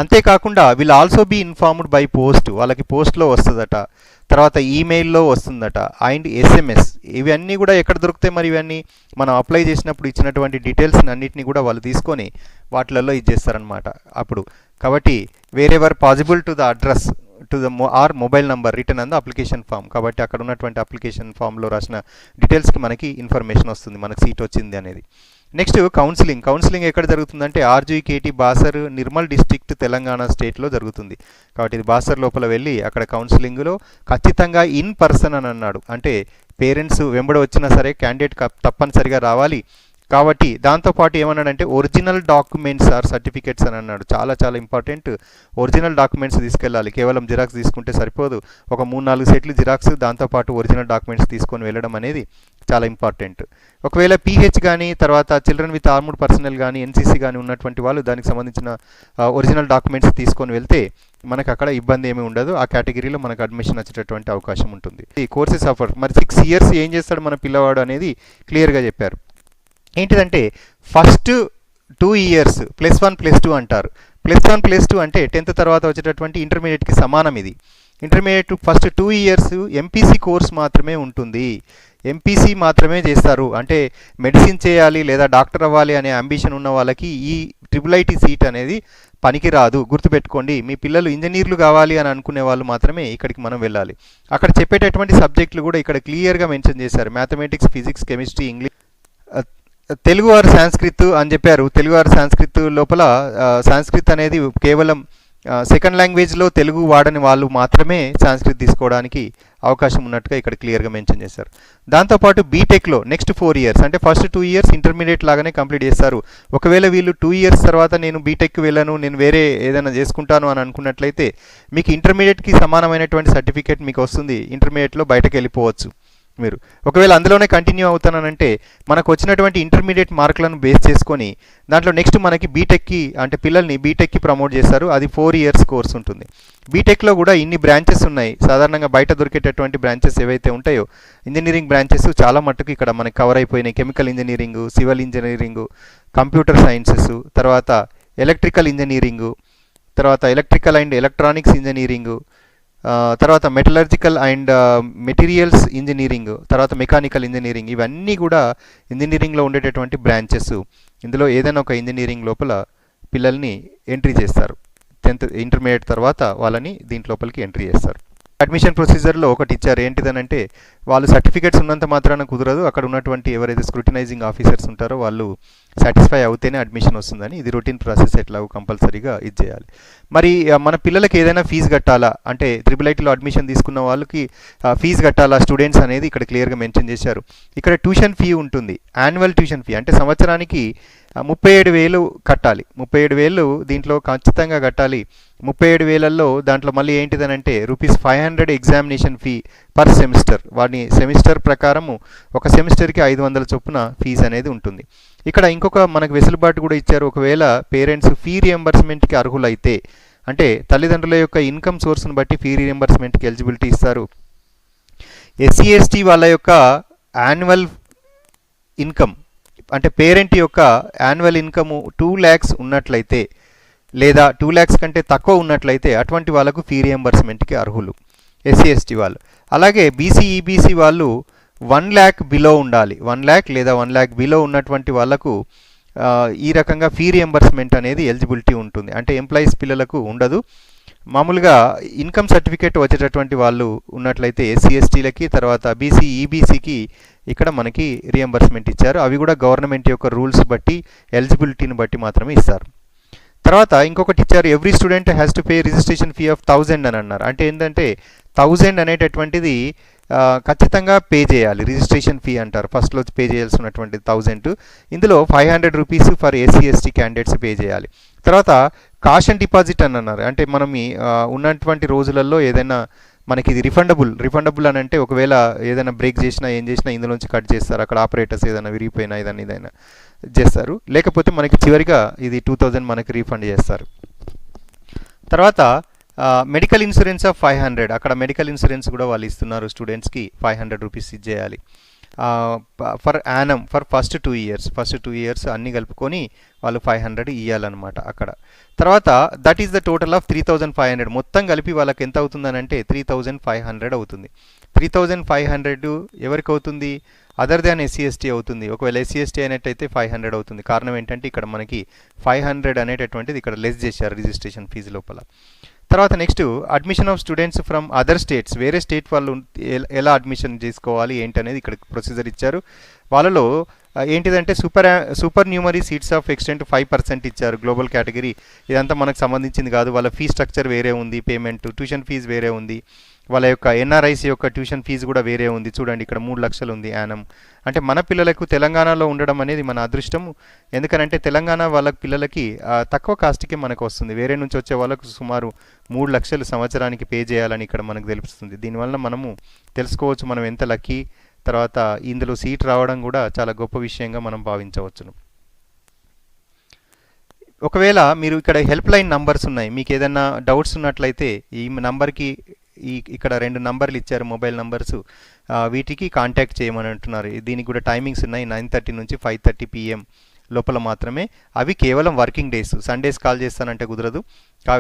[SPEAKER 1] అంతేకాకుండా వీళ్ళు also be informed by post, వాళ్ళకి పోస్ట్లో వస్తుందట, తర్వాత ఈమెయిల్లో వస్తుందట, అండ్ ఎస్ఎంఎస్. ఇవన్నీ కూడా ఎక్కడ దొరుకుతాయి మరి, ఇవన్నీ మనం అప్లై చేసినప్పుడు ఇచ్చినటువంటి డీటెయిల్స్ని అన్నింటినీ కూడా వాళ్ళు తీసుకొని వాటిలలో ఇచ్చేస్తారనమాట అప్పుడు. కాబట్టి wherever possible to the address to the or mobile number written on the application form. కాబట్టి అక్కడ ఉన్నటువంటి అప్లికేషన్ ఫామ్లో రాసిన డీటెయిల్స్కి మనకి ఇన్ఫర్మేషన్ వస్తుంది మనకు సీట్ వచ్చింది అనేది. నెక్స్ట్ కౌన్సిలింగ్ ఎక్కడ జరుగుతుందంటే ఆర్జీకేటీ బాసర్, నిర్మల్ డిస్ట్రిక్ట్, తెలంగాణ స్టేట్లో జరుగుతుంది. కాబట్టి ఇది బాసర్ లోపల వెళ్ళి అక్కడ కౌన్సిలింగ్లో ఖచ్చితంగా ఇన్ పర్సన్ అని అన్నాడు, అంటే పేరెంట్స్ వెంబడి వచ్చినా సరే క్యాండిడేట్ తప్పనిసరిగా రావాలి. కాబట్టి దాంతోపాటు ఏమన్నాడంటే ఒరిజినల్ డాక్యుమెంట్స్ ఆర్ సర్టిఫికేట్స్ అని అన్నాడు. చాలా చాలా ఇంపార్టెంట్, ఒరిజినల్ డాక్యుమెంట్స్ తీసుకెళ్ళాలి. కేవలం జిరాక్స్ తీసుకుంటే సరిపోదు, ఒక 3-4 సెట్లు జిరాక్స్ దాంతోపాటు ఒరిజినల్ డాక్యుమెంట్స్ తీసుకొని వెళ్ళడం అనేది చాలా ఇంపార్టెంట్. ఒకవేళ పీహెచ్ కానీ, తర్వాత చిల్డ్రన్ విత్ ఆర్మ్డ్ పర్సనల్ కానీ, ఎన్సీసీ కానీ ఉన్నటువంటి వాళ్ళు దానికి సంబంధించిన ఒరిజినల్ డాక్యుమెంట్స్ తీసుకొని వెళ్తే మనకు అక్కడ ఇబ్బంది ఏమీ ఉండదు. ఆ కేటగిరీలో మనకు అడ్మిషన్ వచ్చేటటువంటి అవకాశం ఉంటుంది. ఈ కోర్సెస్ ఆఫర్ మరి 6 ఇయర్స్ ఏం చేస్తాడు మన పిల్లవాడు అనేది క్లియర్గా చెప్పారు. ఏంటిదంటే ఫస్ట్ 2 ఇయర్స్ +1+2 అంటారు. +1+2 అంటే 10th తర్వాత వచ్చేటటువంటి ఇంటర్మీడియట్కి సమానం. ఇది intermediate first 2 years MPC course మాత్రమే ఉంటుంది, ఎంపీసీ మాత్రమే చేస్తారు. అంటే మెడిసిన్ చేయాలి లేదా డాక్టర్ అవ్వాలి అనే అంబిషన్ ఉన్న వాళ్ళకి ఈ IIIT సీట్ అనేది పనికిరాదు. గుర్తుపెట్టుకోండి, మీ పిల్లలు ఇంజనీర్లు కావాలి అని అనుకునే వాళ్ళు మాత్రమే ఇక్కడికి మనం వెళ్ళాలి. అక్కడ చెప్పేటటువంటి సబ్జెక్టులు కూడా ఇక్కడ క్లియర్గా మెన్షన్ చేశారు. Mathematics, physics, chemistry, English, Telugu or Sanskrit అని చెప్పారు. తెలుగు ఆర్ సాంస్క్రిత్ లోపల సాంస్క్రిత్ అనేది కేవలం సెకండ్ లాంగ్వేజ్లో తెలుగు వాడని వాళ్ళు మాత్రమే సాంస్క్రిత్ తీసుకోవడానికి అవకాశం ఉన్నట్టుగా ఇక్కడ క్లియర్గా మెన్షన్ చేశారు. దాంతోపాటు బీటెక్లో నెక్స్ట్ 4 ఇయర్స్ అంటే ఫస్ట్ 2 ఇయర్స్ ఇంటర్మీడియట్ లాగానే కంప్లీట్ చేస్తారు. ఒకవేళ వీళ్ళు 2 ఇయర్స్ తర్వాత నేను బీటెక్కి వెళ్ళను, నేను వేరే ఏదైనా చేసుకుంటాను అని అనుకున్నట్లయితే మీకు ఇంటర్మీడియట్కి సమానమైనటువంటి సర్టిఫికేట్ మీకు వస్తుంది. ఇంటర్మీడియట్లో బయటకు వెళ్ళిపోవచ్చు మీరు. ఒకవేళ అందులోనే కంటిన్యూ అవుతానంటే మనకు వచ్చినటువంటి ఇంటర్మీడియట్ మార్కులను బేస్ చేసుకొని దాంట్లో నెక్స్ట్ మనకి బీటెక్కి అంటే పిల్లల్ని బీటెక్కి ప్రమోట్ చేస్తారు. అది 4 ఇయర్స్ కోర్స్ ఉంటుంది. బీటెక్లో కూడా ఇన్ని బ్రాంచెస్ ఉన్నాయి. సాధారణంగా బయట దొరికేటటువంటి బ్రాంచెస్ ఏవైతే ఉంటాయో ఇంజనీరింగ్ బ్రాంచెస్ చాలా మట్టుకు ఇక్కడ మనకి కవర్ అయిపోయినాయి. Chemical engineering, civil engineering, computer sciences, తర్వాత ఎలక్ట్రికల్ ఇంజనీరింగు, తర్వాత ఎలక్ట్రికల్ అండ్ ఎలక్ట్రానిక్స్ ఇంజనీరింగు, తర్వాత మెటలర్జికల్ అండ్ మెటీరియల్స్ ఇంజనీరింగ్, తర్వాత మెకానికల్ ఇంజనీరింగ్, ఇవన్నీ కూడా ఇంజనీరింగ్లో ఉండేటటువంటి బ్రాంచెస్. ఇందులో ఏదైనా ఒక ఇంజనీరింగ్ లోపల పిల్లల్ని ఎంట్రీ చేస్తారు. 10th ఇంటర్మీడియట్ తర్వాత వాళ్ళని దీంట్లోపలికి ఎంట్రీ చేస్తారు. అడ్మిషన్ ప్రొసీజర్లో ఒకటి ఇచ్చారు. ఏంటిదనంటే వాళ్ళు సర్టిఫికేట్స్ ఉన్నంత మాత్రాన కుదరదు, అక్కడ ఉన్నటువంటి ఎవరైతే స్క్రూటినైజింగ్ ఆఫీసర్స్ ఉంటారో వాళ్ళు సాటిస్ఫై అవుతేనే అడ్మిషన్ వస్తుందని. ఇది రొటీన్ ప్రాసెస్, ఎట్లాగో కంపల్సరీగా ఇది చేయాలి. మరి మన పిల్లలకి ఏదైనా ఫీజు కట్టాలా అంటే IIITలో అడ్మిషన్ తీసుకున్న వాళ్ళకి ఫీజు కట్టాలా స్టూడెంట్స్ అనేది ఇక్కడ క్లియర్గా మెన్షన్ చేశారు. ఇక్కడ ట్యూషన్ ఫీ ఉంటుంది, యాన్యువల్ ట్యూషన్ ఫీ అంటే సంవత్సరానికి 37,000 కట్టాలి. 37,000 దీంట్లో ఖచ్చితంగా కట్టాలి. 37,000లో దాంట్లో మళ్ళీ ఏంటిదనంటే ₹500 ఎగ్జామినేషన్ ఫీ పర్ సెమిస్టర్. వాడిని సెమిస్టర్ ప్రకారము ఒక సెమిస్టర్కి 500 చొప్పున ఫీజు అనేది ఉంటుంది. ఇక్కడ ఇంకొక మనకు వెసులుబాటు కూడా ఇచ్చారు. ఒకవేళ పేరెంట్స్ ఫీ రియంబర్స్మెంట్కి అర్హులైతే అంటే తల్లిదండ్రుల యొక్క ఇన్కమ్ సోర్స్ని బట్టి ఫీ రియంబర్స్మెంట్కి ఎలిజిబిలిటీ ఇస్తారు. SC ST వాళ్ళ యొక్క యాన్యువల్ ఇన్కమ్ అంటే పేరెంట్ యొక్క యాన్యువల్ ఇన్కమ్ 2 lakhs ఉన్నట్లయితే లేదా 2 lakhs కంటే తక్కువ ఉన్నట్లయితే అటువంటి వాళ్ళకు ఫీ రియంబర్స్మెంట్కి అర్హులు ఎస్సీ ఎస్టీ వాళ్ళు. అలాగే బీసీ ఈబీసీ వాళ్ళు 1 lakh బిలో ఉండాలి. 1 lakh లేదా 1 lakh బిలో ఉన్నటువంటి వాళ్ళకు ఈ రకంగా ఫీ రియంబర్స్మెంట్ అనేది ఎలిజిబిలిటీ ఉంటుంది. అంటే ఎంప్లాయీస్ పిల్లలకు ఉండదు. మామూలుగా ఇన్కమ్ సర్టిఫికేట్ వచ్చేటటువంటి వాళ్ళు ఉన్నట్లయితే ఎస్సీ ఎస్టీలకి, తర్వాత బీసీ ఈబీసీకి ఇక్కడ మనకి రియంబర్స్మెంట్ ఇచ్చారు. అవి కూడా గవర్నమెంట్ యొక్క రూల్స్ బట్టి ఎలిజిబిలిటీని బట్టి మాత్రమే ఇస్తారు. తర్వాత ఇంకొకటి ఇచ్చారు, every student has to pay registration fee of 1000 అని అన్నారు. అంటే ఏంటంటే 1000 అనేటటువంటిది ఖచ్చితంగా పే చేయాలి. రిజిస్ట్రేషన్ ఫీ అంటారు, ఫస్ట్లో పే చేయాల్సినటువంటి 1000. ఇందులో 500 rupees for AC ST candidates pay చేయాలి. తర్వాత కాష్ అండ్ డిపాజిట్ అని అన్నారు. అంటే మనం ఉన్నటువంటి రోజులలో ఏదైనా మనకి ఇది రిఫండబుల్ అని అంటే ఒకవేళ ఏదైనా బ్రేక్ చేసినా ఏం చేసినా ఇందులోంచి కట్ చేస్తారు. అక్కడ ఆపరేటర్స్ ఏదైనా విరిగిపోయినా ఏదైనా చేస్తారు. లేకపోతే మనకి చివరిగా ఇది 2000 మనకి రీఫండ్ చేస్తారు. తర్వాత మెడికల్ ఇన్సూరెన్స్ ఆఫ్ 500, అక్కడ మెడికల్ ఇన్సూరెన్స్ కూడా వాళ్ళు ఇస్తున్నారు. స్టూడెంట్స్కి 500 రూపీస్ ఇచ్చేయాలి for annum for first 2 years అన్నీ కలుపుకొని వాళ్ళు 500 ఇవ్వాలన్నమాట అక్కడ. తర్వాత that is the total of 3500. మొత్తం కలిపి వాళ్ళకి ఎంత అవుతుందని అంటే 3500 అవుతుంది. 3500 ఎవరికి అవుతుంది? అదర్ దాన్ ఎస్సీ ఎస్టీ అవుతుంది. ఒకవేళ ఎస్సీ ఎస్టీ అయినట్టయితే 500 అవుతుంది. కారణం ఏంటంటే ఇక్కడ మనకి 500 అనేటటువంటిది ఇక్కడ లెస్ చేశారు రిజిస్ట్రేషన్ ఫీజు లోపల. తర్వాత next admission of students from other states, వేరే స్టేట్ వాళ్ళు ఎలా అడ్మిషన్ చేసుకోవాలి ఏంటి అనేది ఇక్కడ ప్రొసీజర్ ఇచ్చారు. వాళ్ళలో ఏంటిదంటే సూపర్ న్యూమరీ సీట్స్ ఆఫ్ ఎక్స్టెంట్ 5% ఇచ్చారు. గ్లోబల్ కేటగిరీ ఇదంతా మనకు సంబంధించింది కాదు. వాళ్ళ ఫీ స్ట్రక్చర్ వేరే ఉంది, పేమెంట్ ట్యూషన్ ఫీజు వేరే ఉంది, వాళ్ళ యొక్క ఎన్ఆర్ఐసి యొక్క ట్యూషన్ ఫీజు కూడా వేరే ఉంది. చూడండి ఇక్కడ 3 లక్షలు ఉంది యానం. అంటే మన పిల్లలకు తెలంగాణలో ఉండడం అనేది మన అదృష్టం. ఎందుకనంటే తెలంగాణ వాళ్ళ పిల్లలకి తక్కువ కాస్ట్కే మనకు వస్తుంది. వేరే నుంచి వచ్చే వాళ్ళకు సుమారు 3 లక్షలు సంవత్సరానికి పే చేయాలని ఇక్కడ మనకు తెలుస్తుంది. దీనివల్ల మనము తెలుసుకోవచ్చు మనం ఎంత లక్కీ. తర్వాత ఇందులో సీట్ రావడం కూడా చాలా గొప్ప విషయంగా మనం భావించవచ్చును. ఒకవేళ మీరు ఇక్కడ హెల్ప్ లైన్ నంబర్స్ ఉన్నాయి, మీకు ఏదైనా డౌట్స్ ఉన్నట్లయితే ఈ నంబర్కి ఇక్కడ 2 నంబర్లు ఇచ్చారు, మొబైల్ నంబర్స్. వీటికి కాంటాక్ట్ చేయమని అంటున్నారు. దీనికి కూడా టైమింగ్స్ ఉన్నాయి, 9:30 నుంచి 5:30 PM లోపల మాత్రమే. అవి కేవలం వర్కింగ్ డేస్, సండేస్ కాల్ చేస్తానంటే కుదరదు.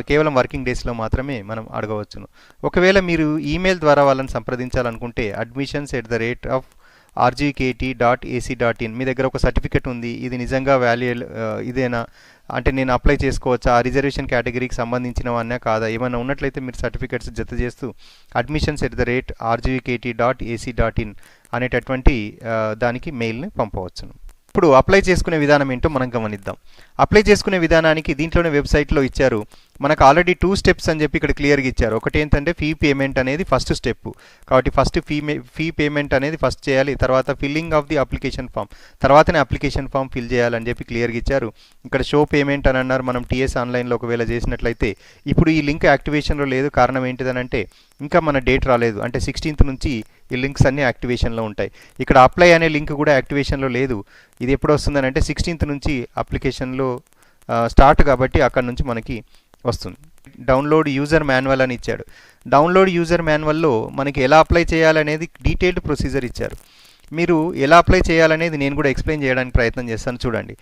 [SPEAKER 1] కేవలం వర్కింగ్ డేస్లో మాత్రమే మనం అడగవచ్చును. ఒకవేళ మీరు ఈమెయిల్ ద్వారా వాళ్ళని సంప్రదించాలనుకుంటే admissions@rgkt.ac.in, మీ దగ్గర ఒక సర్టిఫికెట్ ఉంది, ఇది నిజంగా వాల్యుయల్ ఇదేనా అంటే నేను అప్లై చేసుకోవచ్చా, ఆ రిజర్వేషన్ కేటగిరీకి సంబంధించినవన్నా కాదా, ఏమైనా ఉన్నట్లయితే మీరు సర్టిఫికెట్స్ జత చేస్తూ admissions@rgkt.ac.in అనేటటువంటి దానికి మెయిల్ని పంపవచ్చును. ఇప్పుడు అప్లై చేసుకునే విధానం ఏంటో మనం గమనిద్దాం. అప్లై చేసుకునే విధానానికి దీంట్లోనే వెబ్సైట్లో ఇచ్చారు. మనకు ఆల్రెడీ 2 స్టెప్స్ అని చెప్పి ఇక్కడ క్లియర్గా ఇచ్చారు. ఒకటి ఏంటంటే ఫీ పేమెంట్ అనేది ఫస్ట్ స్టెప్. కాబట్టి ఫస్ట్ ఫీ పేమెంట్ అనేది ఫస్ట్ చేయాలి. తర్వాత filling of the application form, తర్వాతనే అప్లికేషన్ ఫామ్ ఫిల్ చేయాలని చెప్పి క్లియర్గా ఇచ్చారు. ఇక్కడ షో పేమెంట్ అని అన్నారు. మనం టీఎస్ ఆన్లైన్లో ఒకవేళ చేసినట్లయితే ఇప్పుడు ఈ లింక్ యాక్టివేషన్లో లేదు. కారణం ఏంటిదనంటే ఇంకా మన డేట్ రాలేదు. అంటే 16th నుంచి ఈ లింక్స్ అన్నీ యాక్టివేషన్లో ఉంటాయి. ఇక్కడ అప్లై అనే లింక్ కూడా యాక్టివేషన్లో లేదు. ఇది ఎప్పుడు వస్తుందని అంటే 16th నుంచి అప్లికేషన్లో స్టార్ట్ కాబట్టి అక్కడ నుంచి మనకి వస్తుంది. డౌన్లోడ్ యూజర్ మాన్యువల్ అని ఇచ్చాడు. డౌన్లోడ్ యూజర్ మాన్యువల్లో మనకి ఎలా అప్లై చేయాలనేది డీటెయిల్డ్ ప్రొసీజర్ ఇచ్చారు. మీరు ఎలా అప్లై చేయాలనేది నేను కూడా ఎక్స్ప్లెయిన్ చేయడానికి ప్రయత్నం చేస్తాను. చూడండి,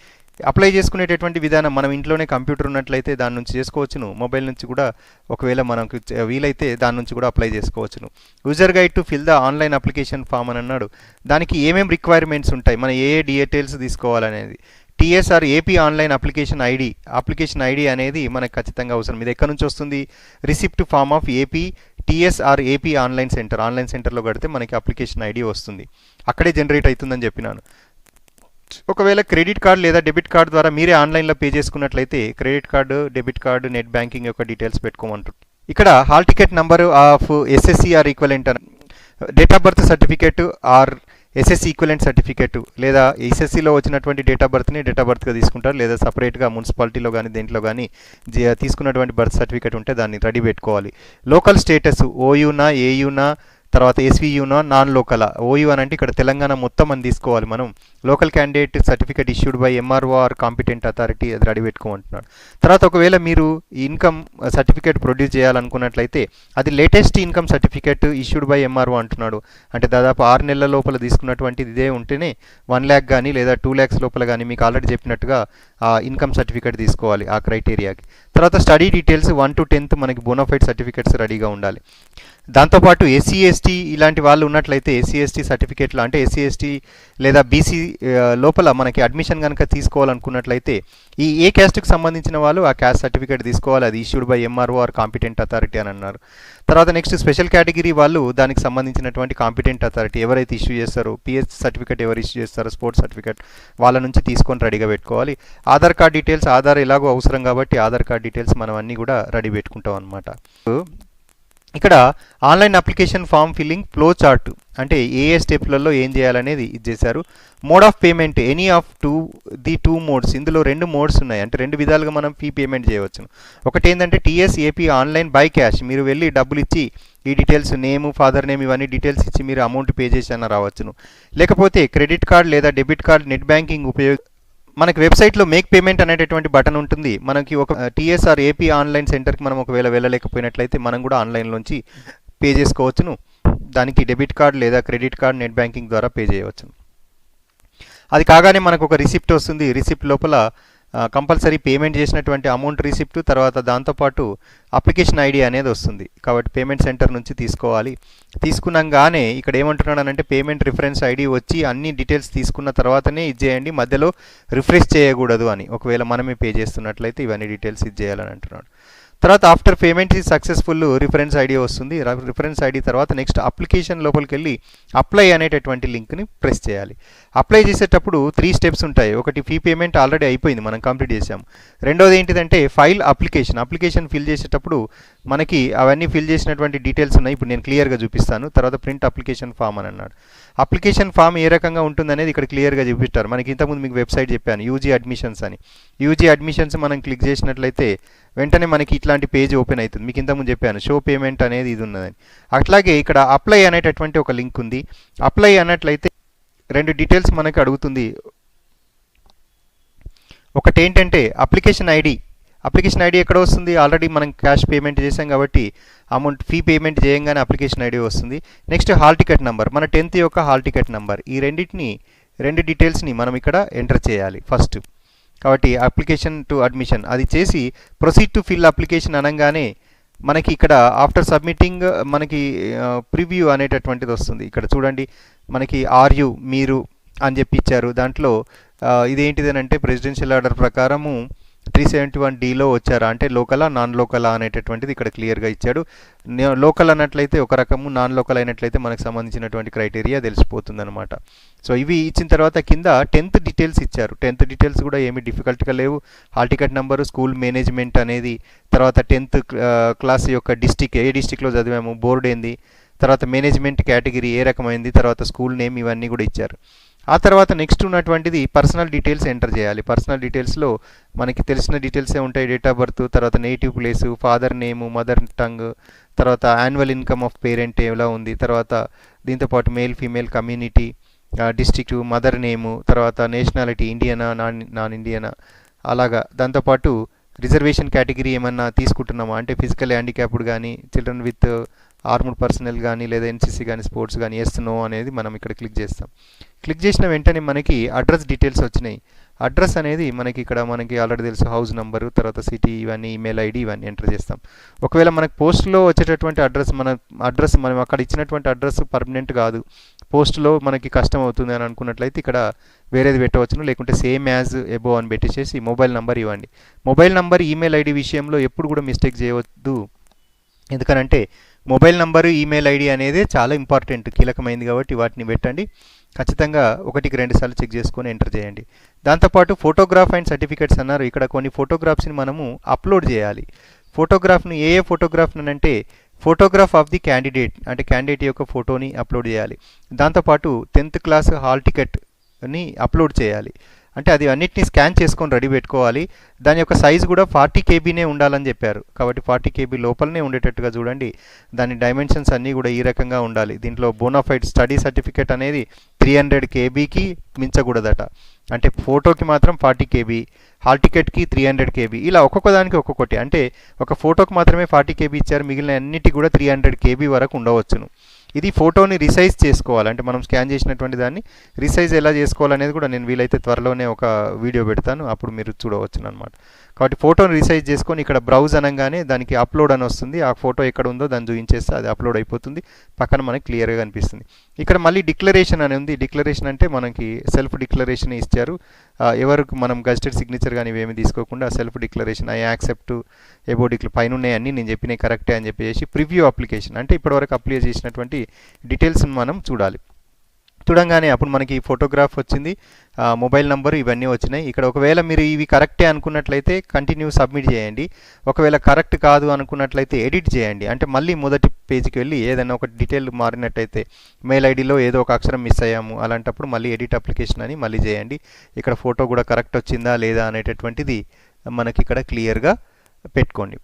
[SPEAKER 1] అప్లై చేసుకునేటటువంటి విధానం మనం ఇంట్లోనే కంప్యూటర్ ఉన్నట్లయితే దాని నుంచి చేసుకోవచ్చును. మొబైల్ నుంచి కూడా ఒకవేళ మనకు వీలైతే దాని నుంచి కూడా అప్లై చేసుకోవచ్చును. User guide to fill the online application form అని అన్నాడు. దానికి ఏమేమి రిక్వైర్మెంట్స్ ఉంటాయి, మన ఏ డీటెయిల్స్ తీసుకోవాలనేది. TSR AP online application ID అనేది మనకు ఖచ్చితంగా అవసరం. ఇది ఎక్కడి నుంచి వస్తుంది? Receipt form of AP TSR AP online సెంటర్లో కడితే మనకి అప్లికేషన్ ఐడి వస్తుంది. అక్కడే జనరేట్ అవుతుందని చెప్పినాను. ఒకవేళ క్రెడిట్ కార్డ్ లేదా డెబిట్ కార్డ్ ద్వారా మీరే ఆన్లైన్లో పే చేసుకున్నట్లయితే credit card, debit card, net banking యొక్క డీటెయిల్స్ పెట్టుకోమంటారు. ఇక్కడ hall ticket number of SSC or equivalent, date of birth certificate or SSC equivalent certificate, లేదా ఎస్ఎస్సిలో వచ్చినటువంటి డేట్ ఆఫ్ బర్త్గా తీసుకుంటారు, లేదా సపరేట్గా మున్సిపాలిటీలో కానీ దేంట్లో కానీ తీసుకున్నటువంటి బర్త్ సర్టిఫికేట్ ఉంటే దాన్ని రెడీ పెట్టుకోవాలి. లోకల్ స్టేటస్ ఓయూనా, ఏయూనా, తర్వాత ఎస్వీయూనా, నాన్ లోకల్. ఓయూ అని అంటే ఇక్కడ తెలంగాణ మొత్తం అని తీసుకోవాలి మనం. Local candidate certificate issued by MRO or competent authority, అది రెడీ పెట్టుకోమంటున్నాడు. తర్వాత ఒకవేళ మీరు ఇన్కమ్ సర్టిఫికేట్ ప్రొడ్యూస్ చేయాలనుకున్నట్లయితే అది latest income certificate issued by MRO అంటున్నాడు. అంటే దాదాపు 6 నెలల లోపల తీసుకున్నటువంటి ఇదే ఉంటేనే 1 lakh కానీ లేదా 2 lakhs లోపల కానీ మీకు ఆల్రెడీ చెప్పినట్టుగా ఇన్కమ్ సర్టిఫికేట్ తీసుకోవాలి ఆ క్రైటీరియాకి. తర్వాత స్టడీ డీటెయిల్స్ 1 to 10th మనకి బోనాఫైడ్ సర్టిఫికేట్స్ రెడీగా ఉండాలి. దాంతోపాటు ఎస్సీ ఎస్టీ ఇలాంటి వాళ్ళు ఉన్నట్లయితే ఎస్సీ ఎస్టీ సర్టిఫికేట్లు అంటే ఎస్సీ ఎస్టీ లేదా బీసీ లోపల మనకి అడ్మిషన్ కనుక తీసుకోవాలనుకున్నట్లయితే ఈ ఏ క్యాస్ట్కి సంబంధించిన వాళ్ళు ఆ క్యాస్ట్ సర్టిఫికేట్ తీసుకోవాలి. అది issued by MRO or competent authority అని అన్నారు. తర్వాత నెక్స్ట్ స్పెషల్ కేటగిరీ వాళ్ళు దానికి సంబంధించినటువంటి కాంపిటెంట్ అథారిటీ ఎవరైతే ఇష్యూ చేస్తారో పిహెచ్ సర్టిఫికేట్ ఎవరు ఇష్యూ చేస్తారో స్పోర్ట్స్ సర్టిఫికేట్ వాళ్ళ నుంచి తీసుకొని రెడీగా పెట్టుకోవాలి. ఆధార్ కార్డ్ డీటెయిల్స్ ఆధార్ ఎలాగో అవసరం కాబట్టి ఆధార్ కార్డ్ డీటెయిల్స్ మనం అన్నీ కూడా రెడీ పెట్టుకుంటాం అనమాట. ఇక్కడ online application form filling flow chart అంటే ఏ స్టెప్లలో ఏం చేయాలనేది ఇచ్చేశారు. Mode of payment any of two modes, ఇందులో 2 మోడ్స్ ఉన్నాయి. అంటే 2 విధాలుగా మనం ఫీ పేమెంట్ చేయవచ్చు. ఒకటి ఏంటంటే TS AP online by cash, మీరు వెళ్ళి డబ్బులు ఇచ్చి ఈ డీటెయిల్స్ నేమ్ ఫాదర్ నేమ్ ఇవన్నీ డీటెయిల్స్ ఇచ్చి మీరు అమౌంట్ పే చేసి అన్న రావచ్చును. లేకపోతే క్రెడిట్ కార్డ్ లేదా డెబిట్ కార్డ్ నెట్ బ్యాంకింగ్ మనకి వెబ్సైట్లో మేక్ పేమెంట్ అనేటటువంటి బటన్ ఉంటుంది. మనకి ఒక టీఎస్ఆర్ ఏపీ ఆన్లైన్ సెంటర్కి మనం ఒకవేళ వెళ్ళలేకపోయినట్లయితే మనం కూడా ఆన్లైన్లోంచి పే చేసుకోవచ్చును. దానికి డెబిట్ కార్డ్ లేదా క్రెడిట్ కార్డ్ నెట్ బ్యాంకింగ్ ద్వారా పే చేయవచ్చును. అది కాగానే మనకు ఒక రిసిప్ట్ వస్తుంది. రిసిప్ట్ లోపల కంపల్సరీ పేమెంట్ చేసినటువంటి అమౌంట్ రిసిప్ట్, తర్వాత దాంతోపాటు అప్లికేషన్ ఐడి అనేది వస్తుంది. కాబట్టి పేమెంట్ సెంటర్ నుంచి తీసుకోవాలి. తీసుకున్నాగానే ఇక్కడ ఏమంటున్నాడనంటే పేమెంట్ రిఫరెన్స్ ఐడి వచ్చి అన్ని డీటెయిల్స్ తీసుకున్న తర్వాతనే ఇచ్చేయండి, మధ్యలో రిఫ్రెష్ చేయకూడదు అని. ఒకవేళ మనమే పే చేస్తున్నట్లయితే ఇవన్నీ డీటెయిల్స్ ఇచ్చేయాలని అంటున్నాడు. తర్వాత after payment is successful reference ID వస్తుంది. రిఫరెన్స్ ఐడి తర్వాత నెక్స్ట్ అప్లికేషన్ లోపలికి వెళ్ళి అప్లై అనేటటువంటి లింక్ని ప్రెస్ చేయాలి. అప్లై చేసేటప్పుడు 3 స్టెప్స్ ఉంటాయి. ఒకటి ఫీ పేమెంట్ ఆల్రెడీ అయిపోయింది, మనం కంప్లీట్ చేసాం. రెండోది ఏంటిదంటే ఫైల్ అప్లికేషన్ ఫిల్ చేసేటప్పుడు మనకి అవన్నీ ఫిల్ చేసినటువంటి డీటెయిల్స్ ఉన్నాయి. ఇప్పుడు నేను క్లియర్గా చూపిస్తాను. తర్వాత ప్రింట్ అప్లికేషన్ ఫామ్ అని అన్నాడు. అప్లికేషన్ ఫామ్ ఏ రకంగా ఉంటుందనేది ఇక్కడ క్లియర్గా చూపిస్తారు. మనకి ఇంతకుముందు మీకు వెబ్సైట్ చెప్పాను యూజీ అడ్మిషన్స్ అని. యూజీ అడ్మిషన్స్ మనం క్లిక్ చేసినట్లయితే వెంటనే మనకి ఇట్లాంటి పేజ్ ఓపెన్ అవుతుంది. మీకు ఇంతకుముందు చెప్పాను షో పేమెంట్ అనేది ఇది ఉన్నదని. అట్లాగే ఇక్కడ అప్లై అనేటటువంటి ఒక లింక్ ఉంది. అప్లై అన్నట్లయితే 2 డీటెయిల్స్ మనకి అడుగుతుంది. ఒకటి ఏంటంటే అప్లికేషన్ ఐడి ఎక్కడ వస్తుంది? ఆల్రెడీ మనం క్యాష్ పేమెంట్ చేసాం కాబట్టి అమౌంట్ ఫీ పేమెంట్ చేయంగానే అప్లికేషన్ ఐడి వస్తుంది. నెక్స్ట్ హాల్ టికెట్ నెంబర్, మన 10th యొక్క హాల్ టికెట్ నెంబర్. ఈ 2 డీటెయిల్స్ని మనం ఇక్కడ ఎంటర్ చేయాలి ఫస్ట్. కాబట్టి అప్లికేషన్ టు అడ్మిషన్ అది చేసి ప్రొసీడ్ టు ఫిల్ అప్లికేషన్ అనగానే మనకి ఇక్కడ ఆఫ్టర్ సబ్మిటింగ్ మనకి ప్రివ్యూ అనేటటువంటిది వస్తుంది. ఇక్కడ చూడండి మనకి ఆర్యు మీరు అని చెప్పి ఇచ్చారు. దాంట్లో ఇదేంటిది అంటే ప్రెసిడెన్షియల్ ఆర్డర్ ప్రకారము 371Dలో వచ్చారా అంటే లోకలా నాన్ లోకలా అనేటటువంటిది ఇక్కడ క్లియర్గా ఇచ్చాడు. లోకల్ అన్నట్లయితే ఒక రకము, నాన్ లోకల్ అయినట్లయితే మనకు సంబంధించినటువంటి క్రైటీరియా తెలిసిపోతుంది అనమాట. సో ఇవి ఇచ్చిన తర్వాత కింద 10th డీటెయిల్స్ ఇచ్చారు. 10th డీటెయిల్స్ కూడా ఏమీ డిఫికల్ట్గా లేవు. Hall ticket number, school management అనేది, తర్వాత 10th క్లాస్ యొక్క డిస్టిక్ ఏ డిస్టిక్లో చదివాము, బోర్డు ఏంది, తర్వాత మేనేజ్మెంట్ కేటగిరీ ఏ రకమైంది, తర్వాత స్కూల్ నేమ్ ఇవన్నీ కూడా ఇచ్చారు. ఆ తర్వాత నెక్స్ట్ ఉన్నటువంటిది పర్సనల్ డీటెయిల్స్ ఎంటర్ చేయాలి. పర్సనల్ డీటెయిల్స్లో మనకి తెలిసిన డీటెయిల్సే ఉంటాయి. డేట్ ఆఫ్ బర్త్, తర్వాత native place, father name, mother tongue, తర్వాత యాన్యువల్ ఇన్కమ్ ఆఫ్ పేరెంట్ ఎలా ఉంది, తర్వాత దీంతోపాటు male female community, district, mother name, తర్వాత నేషనాలిటీ ఇండియనా నాన్ ఇండియనా, అలాగా. దాంతోపాటు రిజర్వేషన్ కేటగిరీ ఏమన్నా తీసుకుంటున్నామా అంటే ఫిజికల్ హ్యాండిక్యాప్డ్ కానీ, చిల్డ్రన్ విత్ ఆర్మ్డ్ పర్సనల్ కానీ, లేదా ఎన్సీసీ కానీ, స్పోర్ట్స్ కానీ, ఎస్ నో అనేది మనం ఇక్కడ క్లిక్ చేస్తాం. క్లిక్ చేసిన వెంటనే మనకి అడ్రస్ డీటెయిల్స్ వచ్చినాయి. అడ్రస్ అనేది మనకి ఇక్కడ మనకి ఆల్రెడీ తెలుసు, హౌస్ నెంబరు, తర్వాత సిటీ, ఇవన్నీ ఈమెయిల్ ఐడి ఇవన్నీ ఎంటర్ చేస్తాం. ఒకవేళ మనకు పోస్ట్లో వచ్చేటటువంటి అడ్రస్ మనం అక్కడ ఇచ్చినటువంటి అడ్రస్ పర్మనెంట్ కాదు, పోస్ట్లో మనకి కష్టం అవుతుంది అని అనుకున్నట్లయితే ఇక్కడ వేరేది పెట్టవచ్చును. లేకుంటే సేమ్ యాజ్ ఎబో అని పెట్టేసేసి మొబైల్ నెంబర్ ఇవ్వండి. మొబైల్ నెంబర్ ఈమెయిల్ ఐడి విషయంలో ఎప్పుడు కూడా మిస్టేక్ చేయవద్దు. ఎందుకనంటే మొబైల్ నంబరు ఈమెయిల్ ఐడి అనేది చాలా ఇంపార్టెంట్, కీలకమైంది కాబట్టి వాటిని పెట్టండి. ఖచ్చితంగా 1కి 2 సార్లు చెక్ చేసుకొని ఎంటర్ చేయండి. దాంతోపాటు ఫోటోగ్రాఫ్ అండ్ సర్టిఫికేట్స్ అన్నారు. ఇక్కడ కొన్ని ఫోటోగ్రాఫ్స్ని మనము అప్లోడ్ చేయాలి. ఫోటోగ్రాఫ్ను ఏ ఫోటోగ్రాఫ్ను అంటే ఫోటోగ్రాఫ్ ఆఫ్ ది క్యాండిడేట్ అంటే క్యాండిడేట్ యొక్క ఫోటోని అప్లోడ్ చేయాలి. దాంతోపాటు 10th క్లాస్ హాల్ టికెట్ని అప్లోడ్ చేయాలి. అంటే అది అన్నిటిని స్కాన్ చేసుకొని రెడీ పెట్టుకోవాలి. దాని యొక్క సైజు కూడా 40 KBనే ఉండాలని చెప్పారు. కాబట్టి 40 KB లోపలనే ఉండేటట్టుగా చూడండి. దాని డైమెన్షన్స్ అన్నీ కూడా ఈ రకంగా ఉండాలి. దీంట్లో బోనాఫైడ్ స్టడీ సర్టిఫికేట్ అనేది 300 KBకి మించకూడదట. అంటే ఫోటోకి మాత్రం 40 KB, హాల్ టికెట్కి 300 KB, ఇలా ఒక్కొక్క దానికి ఒక్కొక్కటి. అంటే ఒక ఫోటోకి మాత్రమే 40 KB ఇచ్చారు, మిగిలిన అన్నిటికీ కూడా 300 KB వరకు ఉండవచ్చును. ఇది ఫోటోని రిసైజ్ చేసుకోవాలి. అంటే మనం స్కాన్ చేసినటువంటి దాన్ని రిసైజ్ ఎలా చేసుకోవాలనేది కూడా నేను వీలైతే త్వరలోనే ఒక వీడియో పెడతాను, అప్పుడు మీరు చూడవచ్చు అనమాట. కాబట్టి ఫోటోని రీసైజ్ చేసుకొని ఇక్కడ బ్రౌజ్ అనగానే దానికి అప్లోడ్ అని వస్తుంది. ఆ ఫోటో ఎక్కడ ఉందో దాన్ని చూపించేస్తే అది అప్లోడ్ అయిపోతుంది. పక్కన మనకి క్లియర్గా కనిపిస్తుంది. ఇక్కడ మళ్ళీ డిక్లరేషన్ అని ఉంది. డిక్లరేషన్ అంటే మనకి సెల్ఫ్ డిక్లరేషన్ ఇచ్చారు. ఎవరికి మనం గజిటెడ్ సిగ్నేచర్ కానీ ఇవేమి తీసుకోకుండా self declaration, I accept above పైన ఉన్నాయన్నీ నేను చెప్పినవి కరెక్టే అని చెప్పేసి ప్రివ్యూ అప్లికేషన్ అంటే ఇప్పటివరకు అప్లై చేసినటువంటి డీటెయిల్స్ని మనం చూడాలి. చూడంగానే అప్పుడు మనకి ఫోటోగ్రాఫ్ వచ్చింది, మొబైల్ నంబరు ఇవన్నీ వచ్చినాయి. ఇక్కడ ఒకవేళ మీరు ఇవి కరెక్టే అనుకున్నట్లయితే కంటిన్యూ సబ్మిట్ చేయండి. ఒకవేళ కరెక్ట్ కాదు అనుకున్నట్లయితే ఎడిట్ చేయండి. అంటే మళ్ళీ మొదటి పేజీకి వెళ్ళి ఏదైనా ఒక డీటెయిల్ మారినట్టయితే మెయిల్ ఐడిలో ఏదో ఒక అక్షరం మిస్ అయ్యాము, అలాంటప్పుడు మళ్ళీ ఎడిట్ అప్లికేషన్ అని మళ్ళీ చేయండి. ఇక్కడ ఫోటో కూడా కరెక్ట్ వచ్చిందా లేదా అనేటటువంటిది మనకి ఇక్కడ క్లియర్గా పెట్టుకోండి.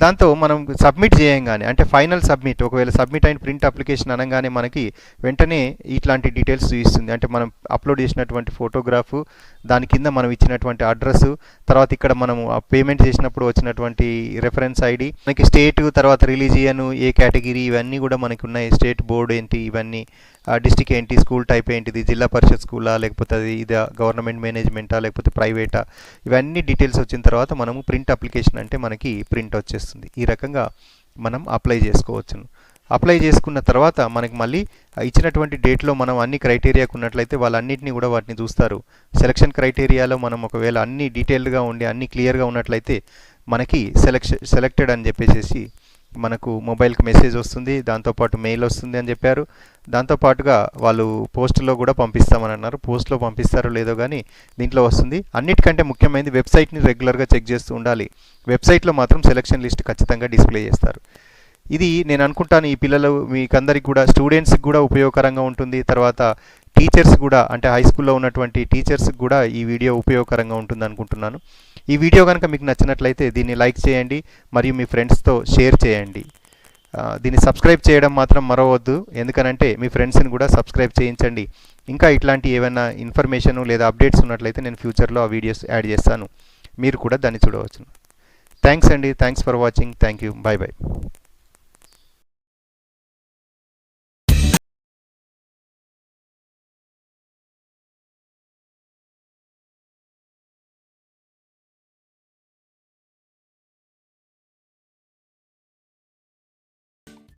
[SPEAKER 1] దాంతో మనం సబ్మిట్ చేయంగానే అంటే ఫైనల్ సబ్మిట్, ఒకవేళ సబ్మిట్ అయిన ప్రింట్ అప్లికేషన్ అనగానే మనకి వెంటనే ఇట్లాంటి డీటెయిల్స్ చూపిస్తుంది. అంటే మనం అప్లోడ్ చేసినటువంటి ఫోటోగ్రాఫు, దాని కింద మనం ఇచ్చినటువంటి అడ్రస్, తర్వాత ఇక్కడ మనము పేమెంట్ చేసినప్పుడు వచ్చినటువంటి రెఫరెన్స్ ఐడి, మనకి స్టేట్, తర్వాత రిలీజియన్, ఏ కేటగిరీ, ఇవన్నీ కూడా మనకి ఉన్నాయి. స్టేట్ బోర్డు ఏంటి, ఇవన్నీ డిస్టిక్ ఏంటి, స్కూల్ టైప్ ఏంటిది, జిల్లా పరిషత్ స్కూలా లేకపోతే అది ఇదా గవర్నమెంట్ మేనేజ్మెంటా లేకపోతే ప్రైవేటా, ఇవన్నీ డీటెయిల్స్ వచ్చిన తర్వాత మనము ప్రింట్ అప్లికేషన్ అంటే మనకి ప్రింట్ వచ్చేస్తుంది. ఈ రకంగా మనం అప్లై చేసుకోవచ్చును. అప్లై చేసుకున్న తర్వాత మనకి మళ్ళీ ఇచ్చినటువంటి డేట్లో మనం అన్ని క్రైటీరియాకు ఉన్నట్లయితే వాళ్ళన్నింటినీ కూడా వాటిని చూస్తారు. సెలక్షన్ క్రైటీరియాలో మనం ఒకవేళ అన్ని డీటెయిల్డ్గా ఉండి అన్ని క్లియర్గా ఉన్నట్లయితే మనకి సెలెక్టెడ్ అని చెప్పేసి మనకు మొబైల్కి మెసేజ్ వస్తుంది, దాంతోపాటు మెయిల్ వస్తుంది అని చెప్పారు. దాంతోపాటుగా వాళ్ళు పోస్ట్లో కూడా పంపిస్తామని అన్నారు. పోస్ట్లో పంపిస్తారో లేదో కానీ దీంట్లో వస్తుంది. అన్నిటికంటే ముఖ్యమైనది వెబ్సైట్ని రెగ్యులర్గా చెక్ చేస్తూ ఉండాలి. వెబ్సైట్లో మాత్రం సెలక్షన్ లిస్ట్ ఖచ్చితంగా డిస్ప్లే చేస్తారు. ఇది నేను అనుకుంటాను ఈ పిల్లలు మీకందరికి కూడా, స్టూడెంట్స్కి కూడా ఉపయోగకరంగా ఉంటుంది. తర్వాత టీచర్స్ కూడా, అంటే హై స్కూల్లో ఉన్నటువంటి టీచర్స్కి కూడా ఈ వీడియో ఉపయోగకరంగా ఉంటుంది అనుకుంటున్నాను. ఈ వీడియో కనుక మీకు నచ్చినట్లయితే దీన్ని లైక్ చేయండి మరియు మీ ఫ్రెండ్స్తో షేర్ చేయండి. దీన్ని సబ్స్క్రైబ్ చేయడం మాత్రం మరవద్దు, ఎందుకనంటే మీ ఫ్రెండ్స్ని కూడా సబ్స్క్రైబ్ చేయించండి. ఇంకా ఇట్లాంటి ఏమైనా ఇన్ఫర్మేషన్ లేదా అప్డేట్స్ ఉన్నట్లయితే నేను ఫ్యూచర్లో ఆ వీడియోస్ యాడ్ చేస్తాను, మీరు కూడా దాన్ని చూడవచ్చు. థ్యాంక్స్ అండి, thanks for watching, thank you, bye bye.